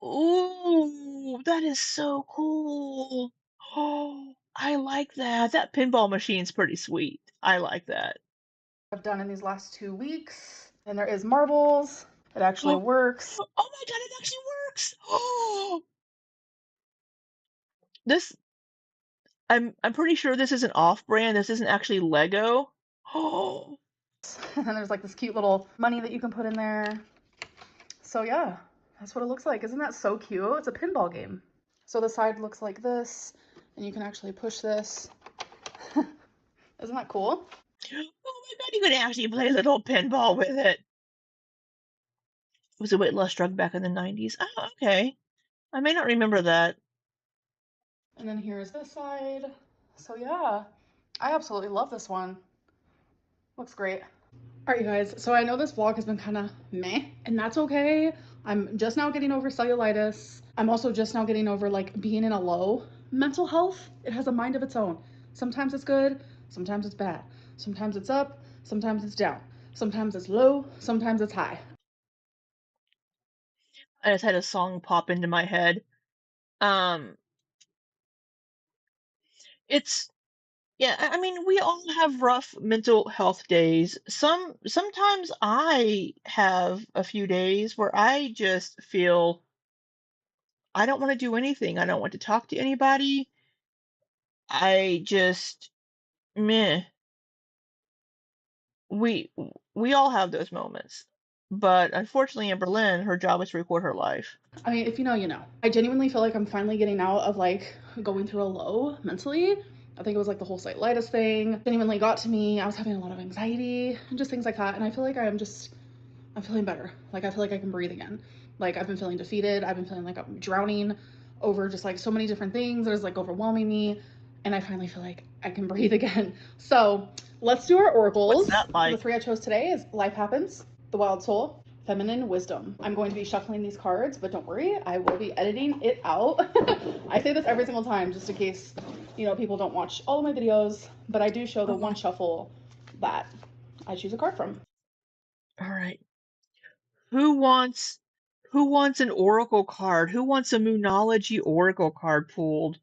Ooh, that is so cool. Oh, I like that. That pinball machine's pretty sweet. I like that. I've done in these last 2 weeks. And there is marbles. It actually works. Oh my god, it actually works. Oh. This I'm pretty sure this isn't off-brand. This isn't actually Lego. Oh. And there's like this cute little money that you can put in there. So yeah, that's what it looks like. Isn't that so cute? It's a pinball game. So the side looks like this, and you can actually push this. Isn't that cool? Oh my god, you can actually play a little pinball with it. Was a weight loss drug back in the 90s. Oh, okay. I may not remember that. And then here's this side. So yeah, I absolutely love this one. Looks great. All right, you guys, so I know this vlog has been kind of meh, and that's okay. I'm just now getting over cellulitis. I'm also just now getting over like being in a low mental health. It has a mind of its own. Sometimes it's good, sometimes it's bad. Sometimes it's up, sometimes it's down. Sometimes it's low, sometimes it's high. I just had a song pop into my head. It's Yeah, I mean, we all have rough mental health days. Sometimes I have a few days where I just feel I don't want to do anything. I don't want to talk to anybody. I just meh. We we all have those moments. But unfortunately, in Berlin, her job is to record her life. I mean, if you know, you know. I genuinely feel like I'm finally getting out of like going through a low mentally. I think it was like the whole cellulitis thing. Didn't even like got to me. I was having a lot of anxiety and just things like that. And I feel like I'm feeling better. Like I feel like I can breathe again. Like I've been feeling defeated. I've been feeling like I'm drowning over just like so many different things that is like overwhelming me. And I finally feel like I can breathe again. So let's do our oracles. What's that like? The three I chose today is Life Happens, The Wild Soul, Feminine Wisdom. I'm going to be shuffling these cards, but don't worry, I will be editing it out. I say this every single time just in case, people don't watch all of my videos, but I do show the one shuffle that I choose a card from. All right. Who wants an oracle card? Who wants a Moonology oracle card pulled?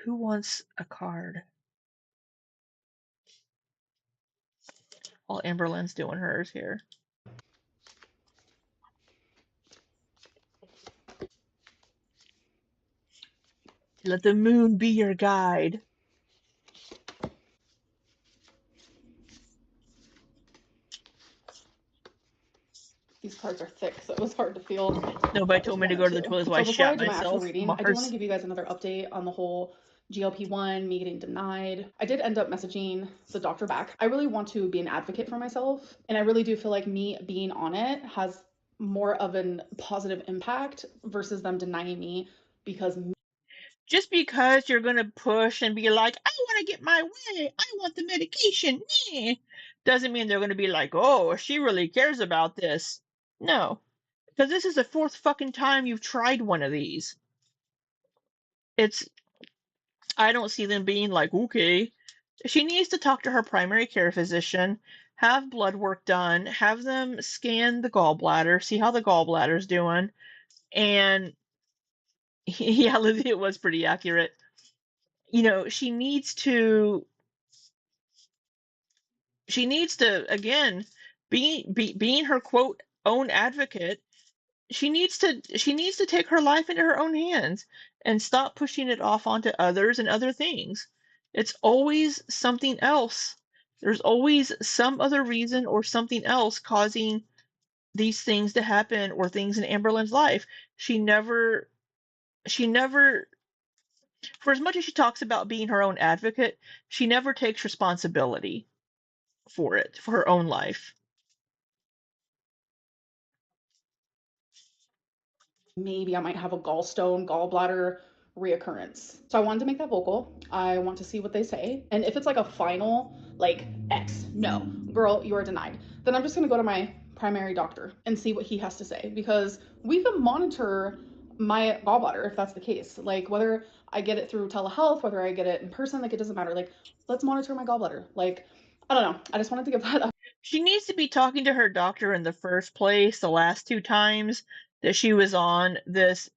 Who wants a card? While Amberlynn's doing hers here. Let the moon be your guide. These cards are thick, so it was hard to feel. Nobody told me to go to the toilet, so I before I shat do my actual myself. reading, I do want to give you guys another update on the whole GLP-1, me getting denied. I did end up messaging the doctor back. I really want to be an advocate for myself, and I really do feel like me being on it has more of a positive impact versus them denying me because just because you're going to push and be like, I want to get my way, I want the medication, doesn't mean they're going to be like, oh, she really cares about this. No, because this is the fourth fucking time you've tried one of these. I don't see them being like, okay. She needs to talk to her primary care physician, have blood work done, have them scan the gallbladder, see how the gallbladder's doing, and yeah, it was pretty accurate. She needs to again, being her quote own advocate, she needs to take her life into her own hands and stop pushing it off onto others and other things. It's always something else. There's always some other reason or something else causing these things to happen, or things in Amberlynn's life. She never, for as much as she talks about being her own advocate, she never takes responsibility for it, for her own life. maybe I might have a gallbladder reoccurrence. So I wanted to make that vocal. I want to see what they say. And if it's like a final, like X, no, girl, you are denied, then I'm just going to go to my primary doctor and see what he has to say, because we can monitor my gallbladder if that's the case. Like whether I get it through telehealth, whether I get it in person, like it doesn't matter. Like let's monitor my gallbladder. Like, I don't know. I just wanted to give that up. She needs to be talking to her doctor in the first place. The last two times that she was on this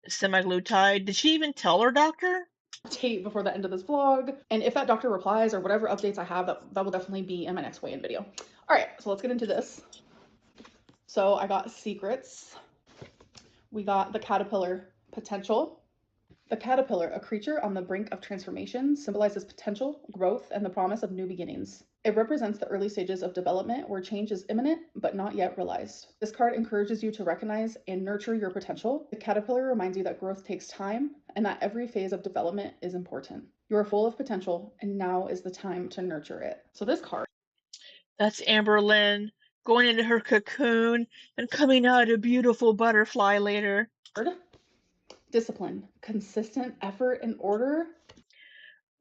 semaglutide, did she even tell her doctor? Tape before the end of this vlog, and if that doctor replies or whatever updates I have, that will definitely be in my next weigh-in video. All right, so let's get into this. So I got secrets. We got the caterpillar, potential. The caterpillar, a creature on the brink of transformation, symbolizes potential, growth, and the promise of new beginnings. It represents the early stages of development where change is imminent but not yet realized. This card encourages you to recognize and nurture your potential. The caterpillar reminds you that growth takes time and that every phase of development is important. You are full of potential, and now is the time to nurture it. So this card, That's Amberlynn going into her cocoon and coming out a beautiful butterfly later. discipline, consistent effort and order.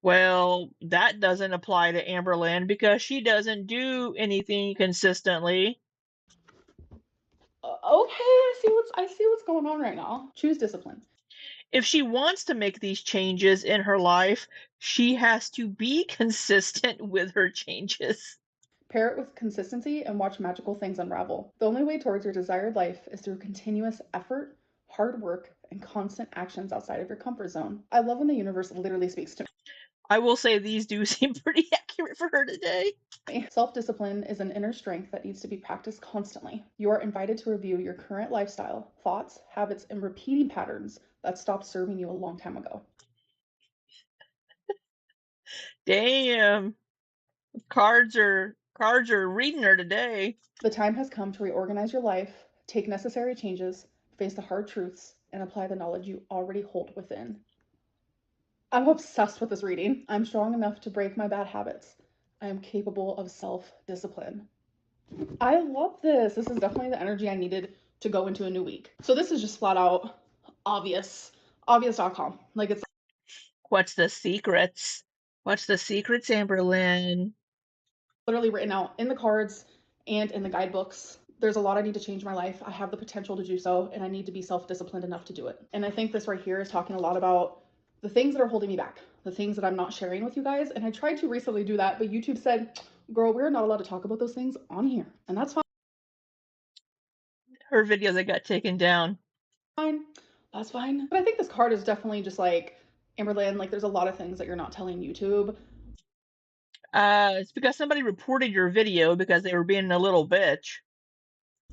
Well, that doesn't apply to Amberlynn because she doesn't do anything consistently. Okay, I see what's going on right now. Choose discipline. If she wants to make these changes in her life, she has to be consistent with her changes. Pair it with consistency and watch magical things unravel. The only way towards your desired life is through continuous effort, hard work, and constant actions outside of your comfort zone. I love when the universe literally speaks to me. I will say these do seem pretty accurate for her today. Self-discipline is an inner strength that needs to be practiced constantly. You are invited to review your current lifestyle, thoughts, habits, and repeating patterns that stopped serving you a long time ago. Damn. Cards are reading her today. The time has come to reorganize your life, take necessary changes, face the hard truths, and apply the knowledge you already hold within. I'm obsessed with this reading. I'm strong enough to break my bad habits. I am capable of self-discipline. I love this. This is definitely the energy I needed to go into a new week. So this is just flat out obvious. Obvious.com. Like it's What's the secrets? What's the secrets, Amberlynn? literally written out in the cards and in the guidebooks. There's a lot I need to change in my life. I have the potential to do so, and I need to be self-disciplined enough to do it. And I think this right here is talking a lot about the things that are holding me back, the things that I'm not sharing with you guys. And I tried to recently do that, but YouTube said, girl, we're not allowed to talk about those things on here. And that's Her video that got taken down. fine. That's fine. But I think this card is definitely just like, Amberlynn, like there's a lot of things that you're not telling YouTube. It's because somebody reported your video because they were being a little bitch.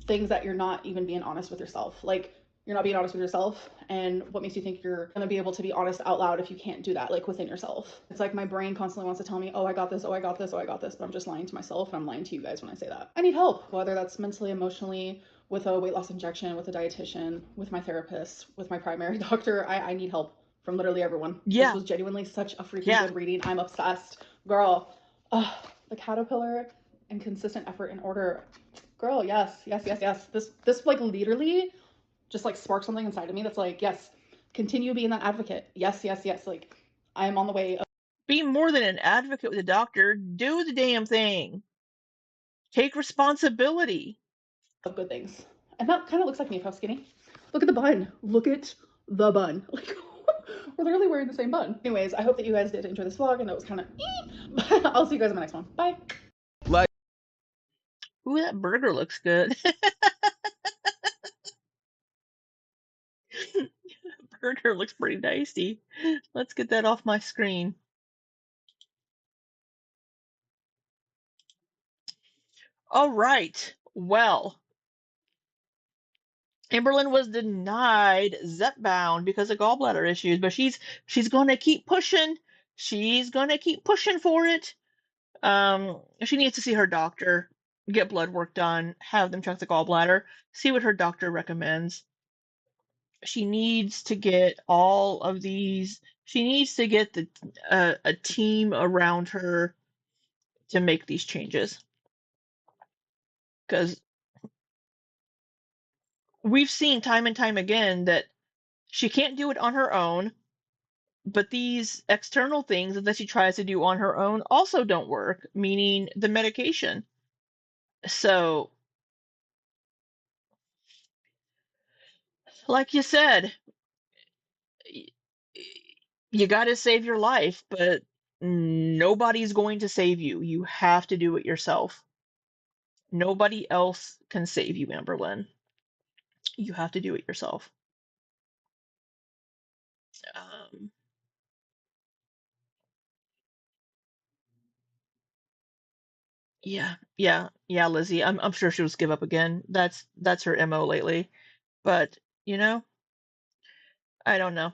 Things that you're not even being honest with yourself. Like you're not being honest with yourself, and what makes you think you're gonna be able to be honest out loud if you can't do that, like within yourself. It's like my brain constantly wants to tell me, oh, I got this, oh, I got this, oh, I got this, but I'm just lying to myself, and I'm lying to you guys when I say that. I need help, whether that's mentally, emotionally, with a weight loss injection, with a dietitian, with my therapist, with my primary doctor. I need help from literally everyone. Yeah. This was genuinely such a freaking good reading. I'm obsessed. Girl, the caterpillar and consistent effort in order. Girl, yes. This like literally just like sparked something inside of me that's like, yes, continue being that advocate. Yes. Like I am on the way of Be more than an advocate with a doctor. Do the damn thing. Take responsibility. good things. And that kind of looks like me if I was skinny. Look at the bun. Look at the bun. Like we're literally wearing the same bun. Anyways, I hope that you guys did enjoy this vlog. I know it was kind of but I'll see you guys in my next one. Bye. Ooh, that burger looks good. Burger looks pretty tasty. Let's get that off my screen. All right. Well, Amberlynn was denied Zepbound because of gallbladder issues, but she's going to keep pushing. She's going to keep pushing for it. She needs to see her doctor, get blood work done, have them check the gallbladder, see what her doctor recommends. She needs to get all of these. She needs to get a team around her to make these changes, because we've seen time and time again that she can't do it on her own, but these external things that she tries to do on her own also don't work, meaning the medication. So, like you said, you got to save your life, but nobody's going to save you. You have to do it yourself. Nobody else can save you, Amberlynn. You have to do it yourself. Um, yeah, Lizzie. I'm sure she'll just give up again. That's her MO lately. But I don't know.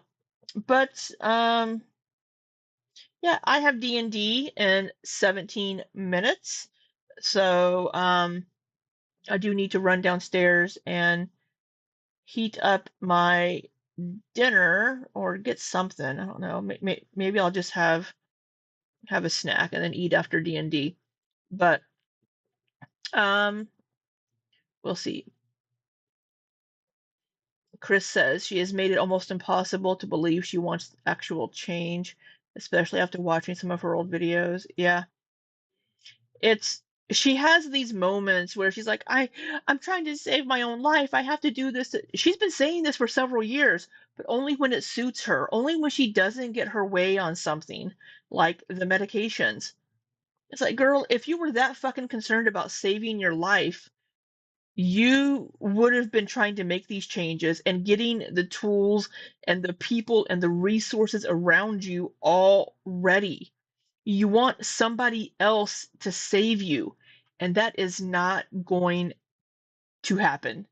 But yeah, I have D&D in 17 minutes, so I do need to run downstairs and heat up my dinner or get something. I don't know. Maybe I'll just have a snack and then eat after D&D. But um, we'll see. Chris says she has made it almost impossible to believe she wants actual change, especially after watching some of her old videos. Yeah. She has these moments where she's like, I'm trying to save my own life. I have to do this. She's been saying this for several years, but only when it suits her, only when she doesn't get her way on something like the medications. It's like, girl, if you were that fucking concerned about saving your life, you would have been trying to make these changes and getting the tools and the people and the resources around you all ready. You want somebody else to save you, and that is not going to happen.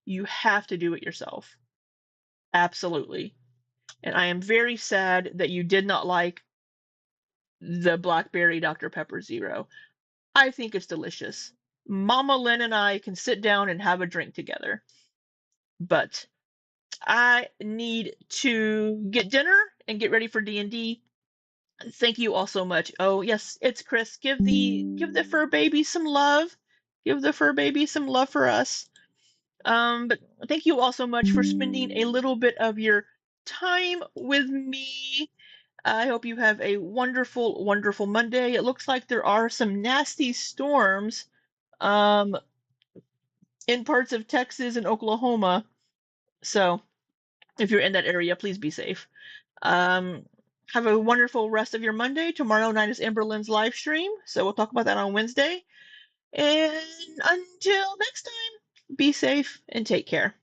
You have to do it yourself. Absolutely. And I am very sad that you did not like the Blackberry Dr. Pepper Zero. I think it's delicious. Mama Lynn and I can sit down and have a drink together. But I need to get dinner and get ready for D&D. Thank you all so much. Oh, yes, it's Chris. Give the fur baby some love. Give the fur baby some love for us. But thank you all so much for spending a little bit of your time with me. I hope you have a wonderful, wonderful Monday. It looks like there are some nasty storms um, in parts of Texas and Oklahoma. So if you're in that area, please be safe. Um, have a wonderful rest of your Monday. Tomorrow night is Amberlynn's live stream, so we'll talk about that on Wednesday. And until next time, be safe and take care.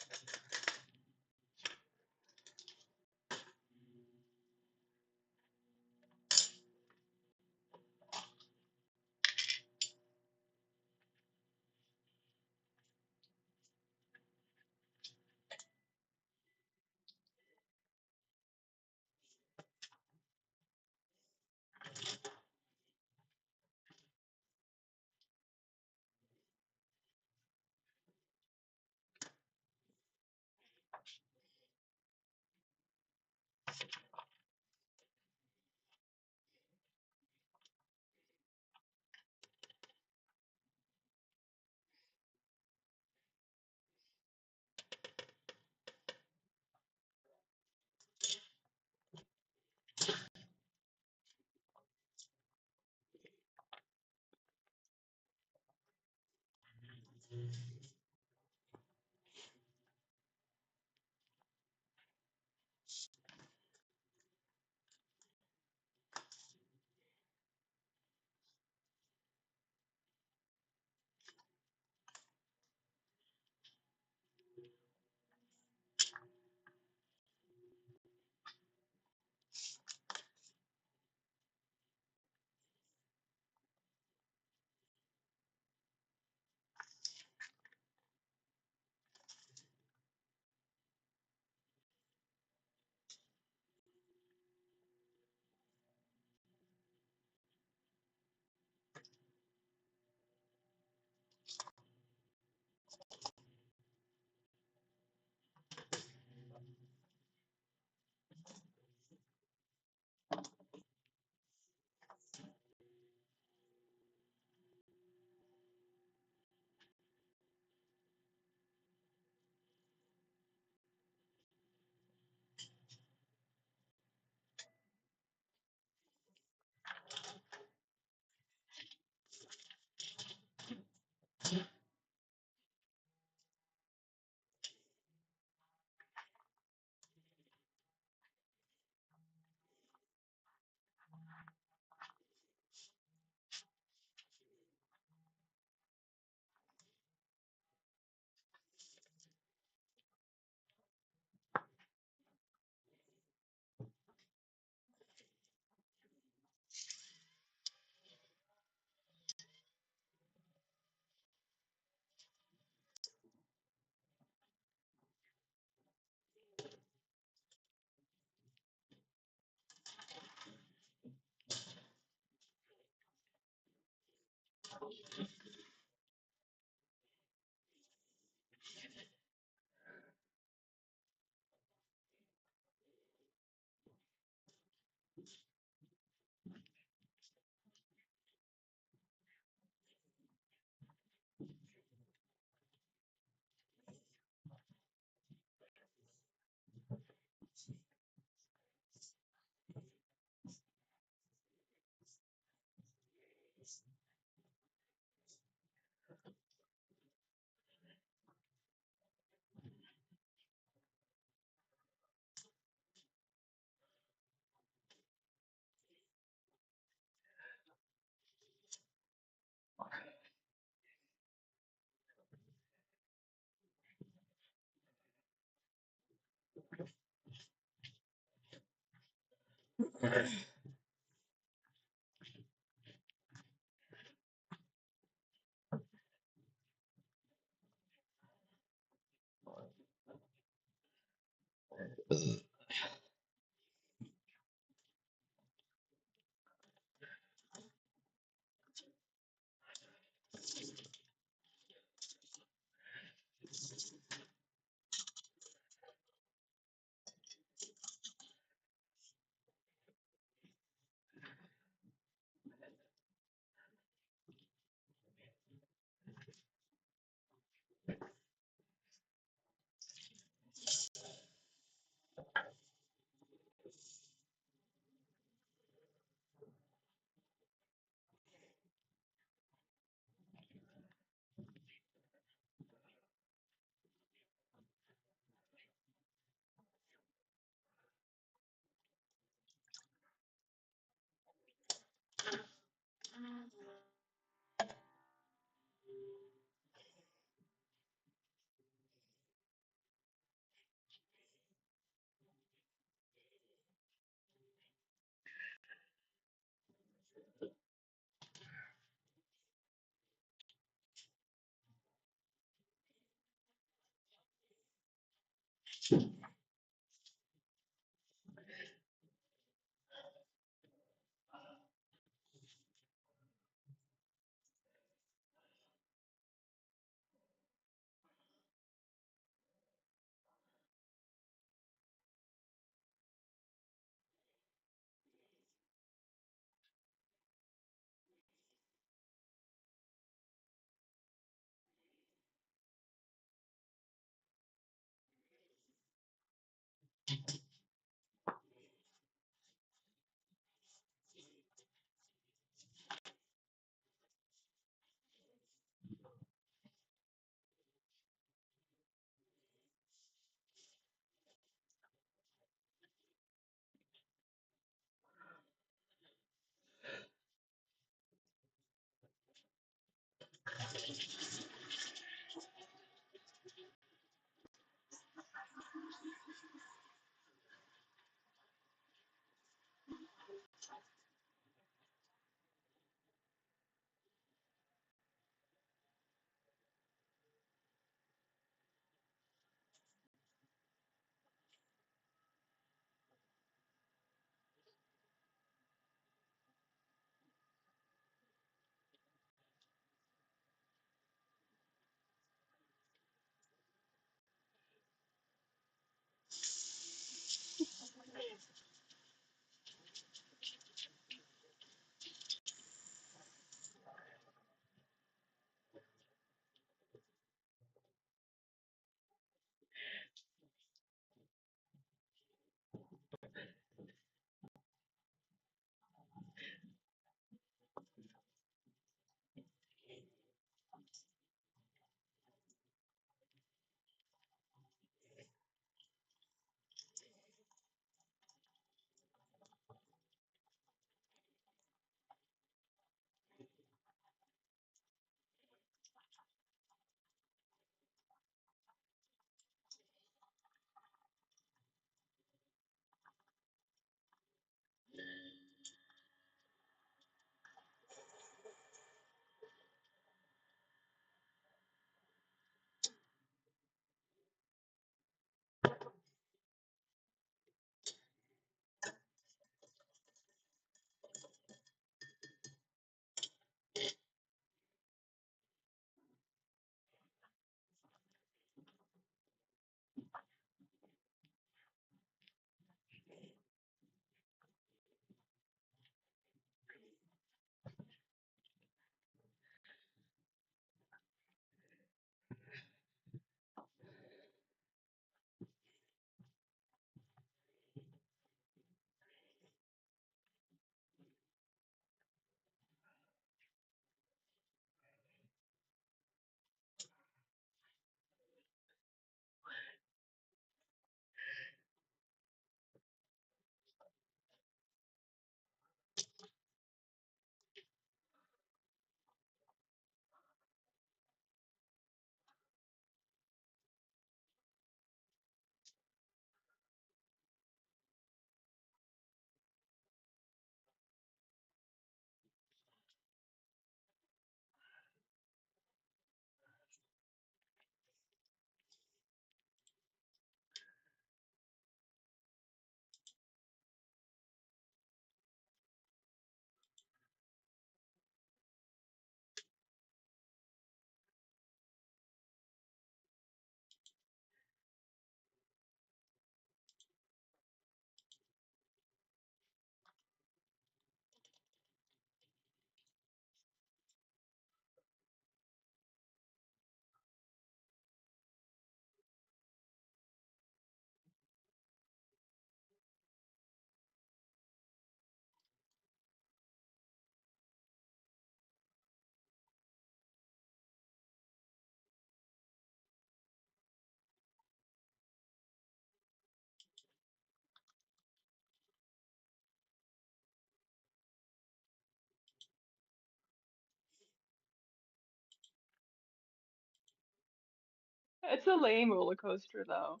It's a lame roller coaster, though.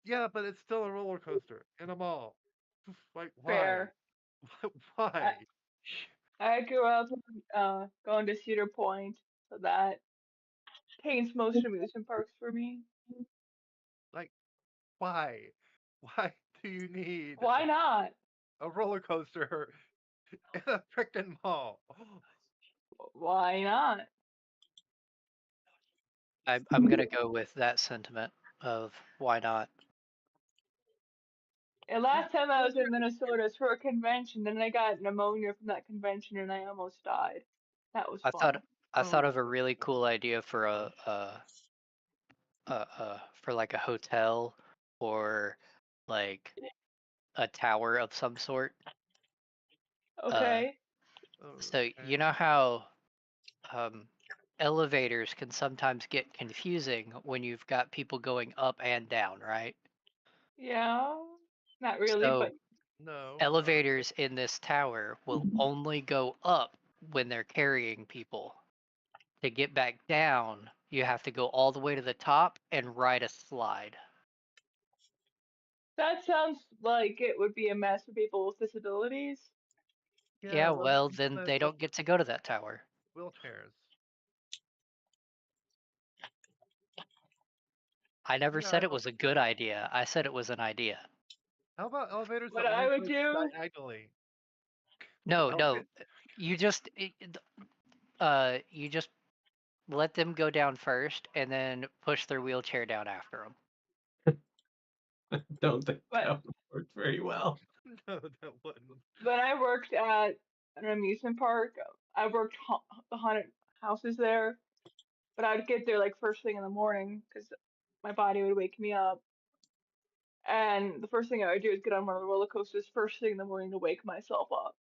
Yeah, but it's still a roller coaster in a mall. Like, why? Fair. I, Why? I grew up going to Cedar Point, so that paints most amusement parks for me. Like, why? Why do you need Why not? a roller coaster in a frickin' mall? Why not? I'm gonna go with that sentiment of why not. And last time I was in Minnesota was for a convention, and I got pneumonia from that convention, and I almost died. That was I thought fun. I thought Oh, of a really cool idea for for like a hotel or like a tower of some sort. Uh, Okay. so you okay. know how um, elevators can sometimes get confusing when you've got people going up and down, right? Yeah. Not really, but So No, not really. elevators in this tower will only go up when they're carrying people. To get back down, you have to go all the way to the top and ride a slide. that sounds like it would be a mess for people with disabilities. Yeah, Yeah, well, well, people then that they with don't get to go to that tower. wheelchairs. I never Yeah, I said it don't was a think good so. idea. I said it was an idea. How about elevators that What only I would go do, diagonally? No, no, Elevator. you just you just let them go down first and then push their wheelchair down after them. Don't think but that would work very well. No, that wouldn't. when I worked at an amusement park, I worked the haunted houses there, but I'd get there like first thing in the morning because my body would wake me up. And the first thing I would do is get on one of the roller coasters first thing in the morning to wake myself up.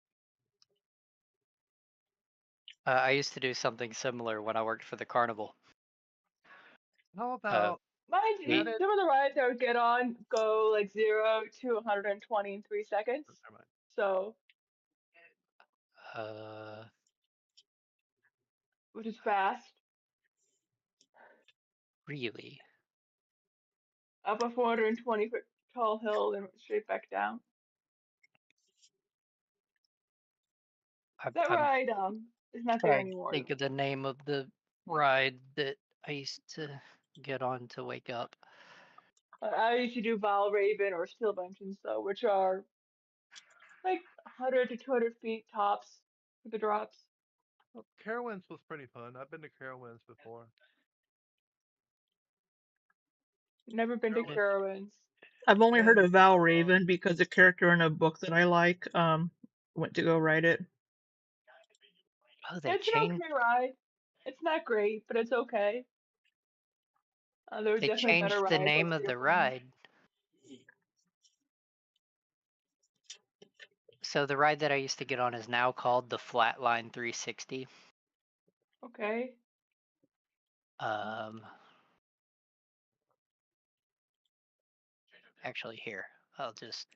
I used to do something similar when I worked for the carnival. How Uh, about Mind set we you, it? some of the rides I would get on go like 0 to 120 in 3 seconds. Never mind. So, uh, which is fast. really, Up a 420-foot tall hill and straight back down. That I'm ride is not there trying to anymore. think of the name of the ride that I used to get on to wake up. I used to do Raven or Steel Benches though, which are like 100 to 200 feet tops for the drops. Well, Carowinds was pretty fun. I've been to Carowinds before. Never been to It, Carowinds, Carowinds. I've only heard and of Val Raven because a character in a book that I like went to go write it. oh, they It's an changed okay ride. It's not great, but it's okay. There was they definitely better changed the rides at name of Cedar the Point. ride. So the ride that I used to get on is now called the Flatline 360. Okay. Um, actually, here I'll just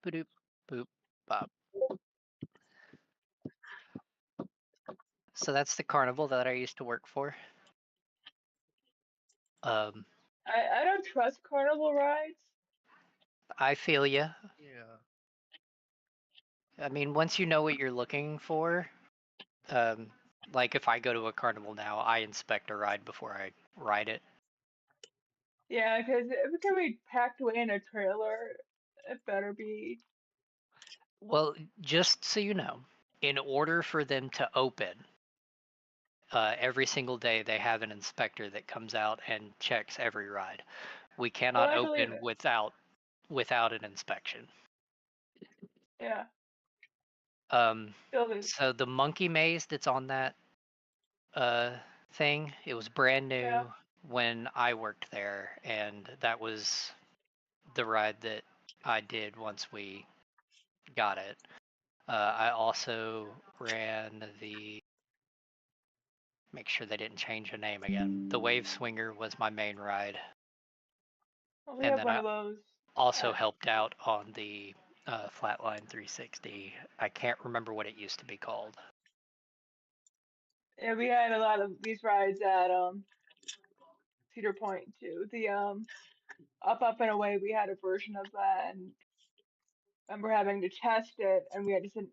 boop boop bop. So that's the carnival that I used to work for. Um, I don't trust carnival rides. I feel ya. yeah. I mean, once you know what you're looking for, um, like if I go to a carnival now, I inspect a ride before I ride it. Yeah, because if it can be packed away in a trailer, it better be. Well, just so you know, in order for them to open, every single day they have an inspector that comes out and checks every ride. We Well, cannot I believe open it. without an inspection. Yeah. Um, Still is. so the monkey maze that's on that uh, thing, it was brand Yeah. new when I worked there, and that was the ride that I did once we got it. I also ran the make sure they didn't change the name again. The Wave Swinger was my main ride, Well, we and have then one I of those. also At, helped out on the Flatline 360. I can't remember what it used to be called. Yeah, we had a lot of these rides at Cedar Point too. The Up and Away, we had a version of that, and I remember having to test it, and we had to send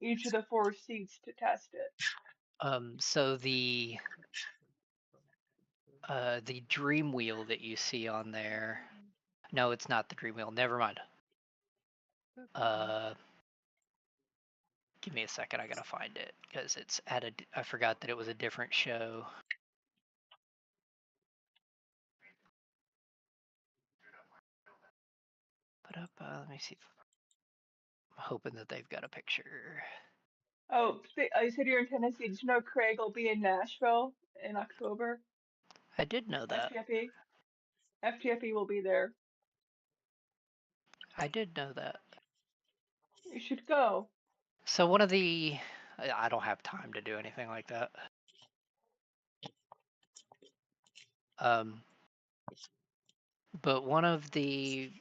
each of the four seats to test it. So the dream wheel that you see on there. No, it's not the dream wheel. Never mind. Give me a second. I gotta find it because it's at a. I forgot that it was a different show. Let me see. I'm hoping that they've got a picture. Oh, you said you're in Tennessee. Did you know Craig will be in Nashville in October? I did know that. FTFE will be there. I did know that. You should go. So one of the. I don't have time to do anything like that. But one of the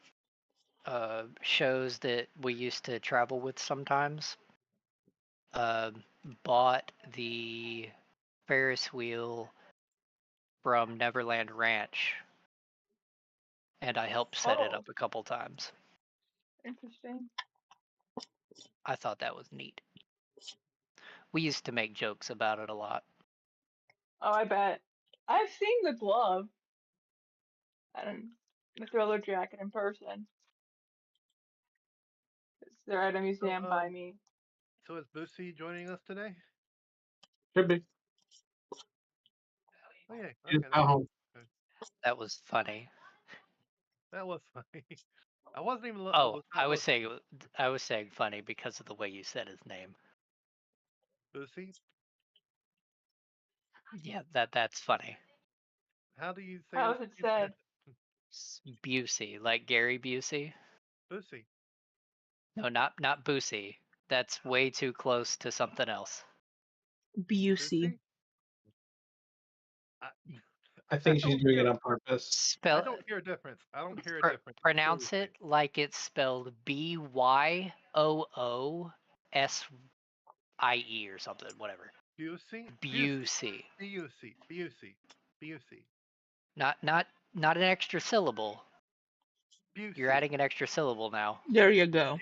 shows that we used to travel with sometimes bought the Ferris wheel from Neverland Ranch, and I helped set it up a couple times. Interesting. I thought that was neat. We used to make jokes about it a lot. Oh, I bet. I've seen the glove and the thriller jacket in person. They're at a museum by me. So is Boosie joining us today? Should be. Oh yeah. He's Okay. at home. That was funny. That was funny. I wasn't even. I was saying funny because of the way you said his name. Boosie. Yeah, that's funny. How do you say? How is it said? Busey, like Gary Busey. Boosie. No, not Busey. That's way too close to something else. Busey. I think she's doing it on purpose. I don't hear a difference. I don't hear a difference. Pronounce it like it's spelled BYOOSIE or something, whatever. Busey. Busey. Busey. Not an extra syllable. Busey. You're adding an extra syllable now. There you go.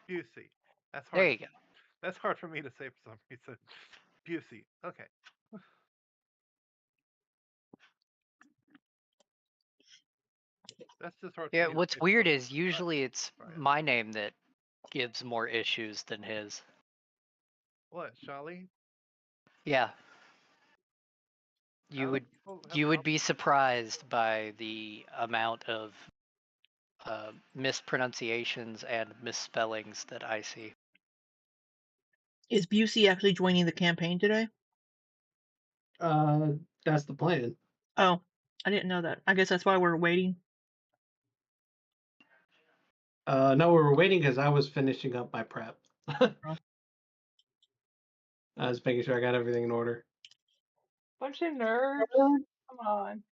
Busey. That's hard. There you go. That's hard for me to say for some reason. Busey. Okay. That's just hard. Yeah, what's weird is usually it's my name that gives more issues than his. What, Charlie? Yeah. You would be surprised by the amount of mispronunciations and misspellings that I see. Is Busey actually joining the campaign today? That's the plan. Oh, I didn't know that. I guess that's why we're waiting. No, we were waiting because I was finishing up my prep. I was making sure I got everything in order. Bunch of nerds. Come on.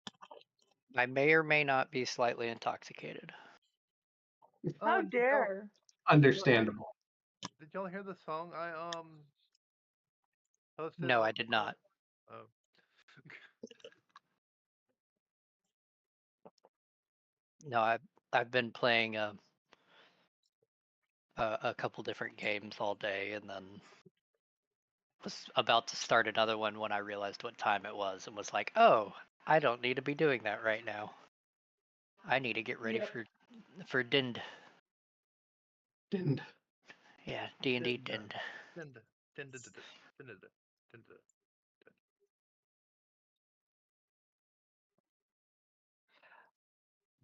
I may or may not be slightly intoxicated. How dare? Understandable. Did y'all hear the song I posted? No, I did not. Oh. No, I've been playing a couple different games all day, and then was about to start another one when I realized what time it was, and was like, "Oh, I don't need to be doing that right now. I need to get ready for Dind." Dind. Yeah, D&D Dind.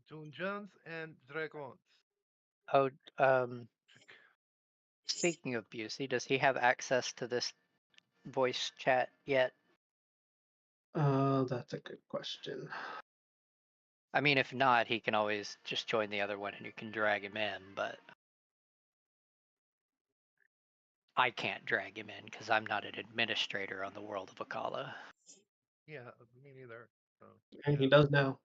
Dungeons and Dragons. Oh, speaking of Busey, does he have access to this voice chat yet? That's a good question. I mean, if not, he can always just join the other one and you can drag him in, but I can't drag him in because I'm not an administrator on the world of Akala. Yeah, me neither. So, and he does now.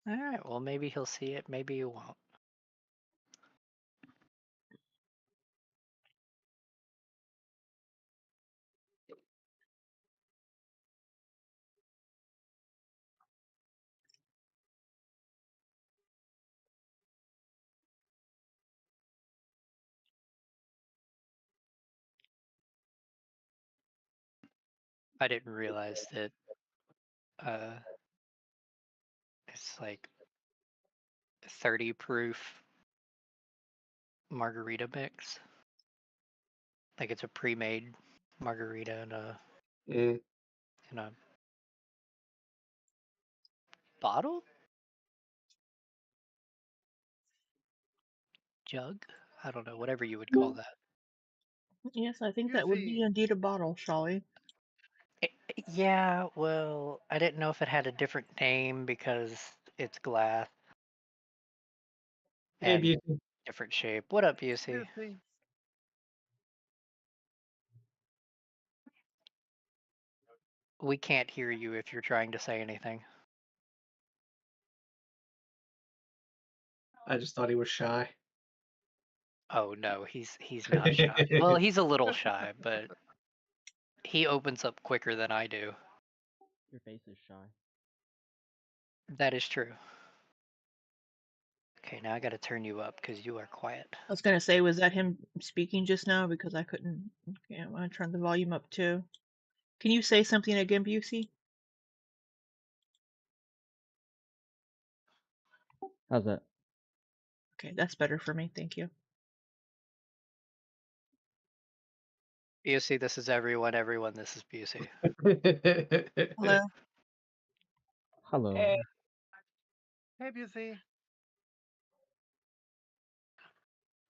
Alright, well maybe he'll see it, maybe he won't. I didn't realize that it's like 30 proof margarita mix. Like it's a pre-made margarita Mm. in a bottle? Jug? I don't know, whatever you would call that. Yes, I think that would be Juicy. indeed a bottle, Sholly. Yeah, well, I didn't know if it had a different name because it's glass Hey, and Beauty. different shape. What up, UC? Juicy. We can't hear you if you're trying to say anything. I just thought he was shy. Oh no, he's not shy. Well, he's a little shy, but he opens up quicker than I do. Your face is shy. That is true. Okay, now I gotta turn you up because you are quiet. I was gonna say, was that him speaking just now? Because I couldn't. Okay, I'm gonna turn the volume up too. Can you say something again, Busey? How's that? Okay, that's better for me. Thank you. Busey, this is everyone. Everyone, this is Busey. Hello. Hello. Hey. Hey, Busy.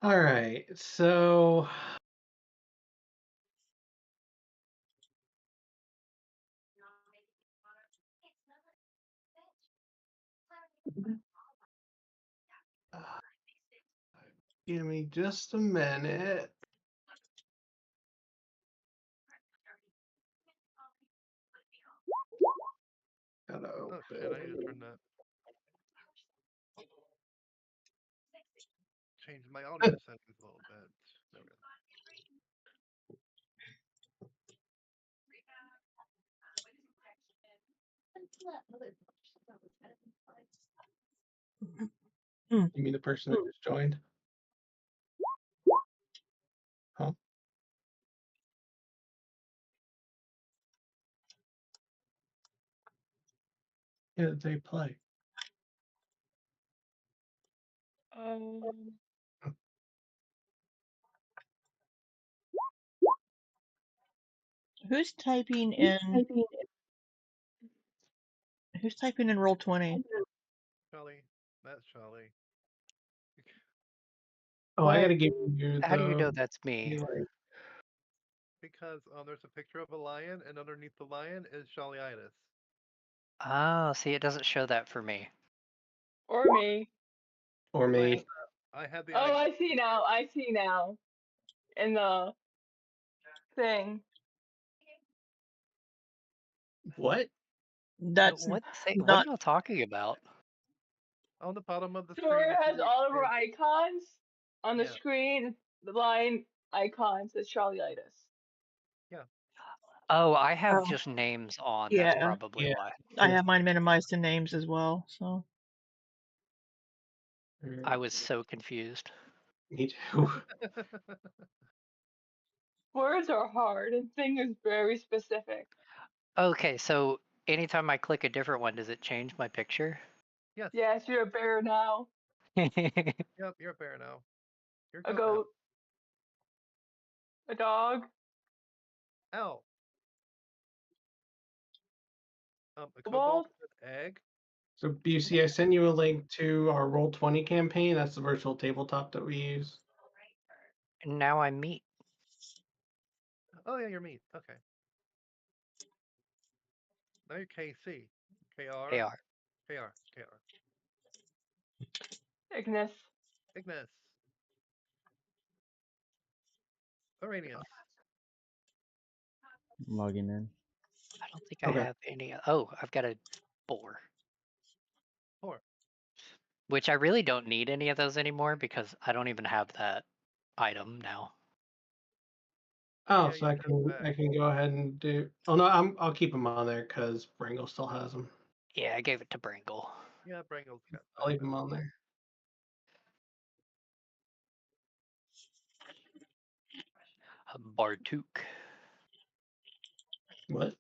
All right, so give me just a minute. Gotta Oh shit, I need to turn that. Change my audio settings a little bit. There we go. You mean the person that just joined? Huh? Yeah, they play. Who's typing in? Who's typing in Roll20? Charlie, that's Charlie. Oh, I What? gotta give you How do you know the that's me? Because there's a picture of a lion, and underneath the lion is Charlie-itis. Oh, see, it doesn't show that for me. Or me. or me. I had the Oh, icon. I see now. I see now. In the thing. What? That's What are not. y'all talking about? On the bottom of the So screen, where it if has you all of our icons on the yeah, screen, the line icon says Charlie-itis. yeah. Oh, I have Oh, just names on. That's yeah. probably Yeah. why. I have mine minimized to names as well. So I was so confused. Me too. Words are hard and thing is very specific. Okay, so anytime I click a different one, does it change my picture? Yes. Yes, you're a bear now. Yep, you're a bear now. You're A goat now. goat. A dog. Ow. A Kobold. cobalt with an egg. So Busey, I sent you a link to our Roll20 campaign. That's the virtual tabletop that we use. Now I'm meat. Oh yeah, you're meat. Okay. Now you're KC. KR. AR. KR. KR. Ignis. Ignis. Arrhenius. I'm logging in. I don't think I Okay. have any. Oh, I've got a 4. 4. Which I really don't need any of those anymore because I don't even have that item now. Oh, Yeah, so you I took it back. can go ahead and do. Oh no, I'll keep them on there because Brangle still has them. Yeah, I gave it to Bringle. Yeah, Brangle's got I'll leave that. them on there. Bartuk. What?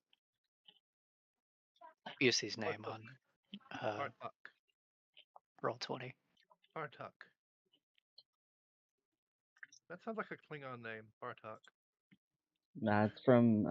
Busey's name on Bartok. Roll20. Bartok. That sounds like a Klingon name, Bartok. Nah, it's from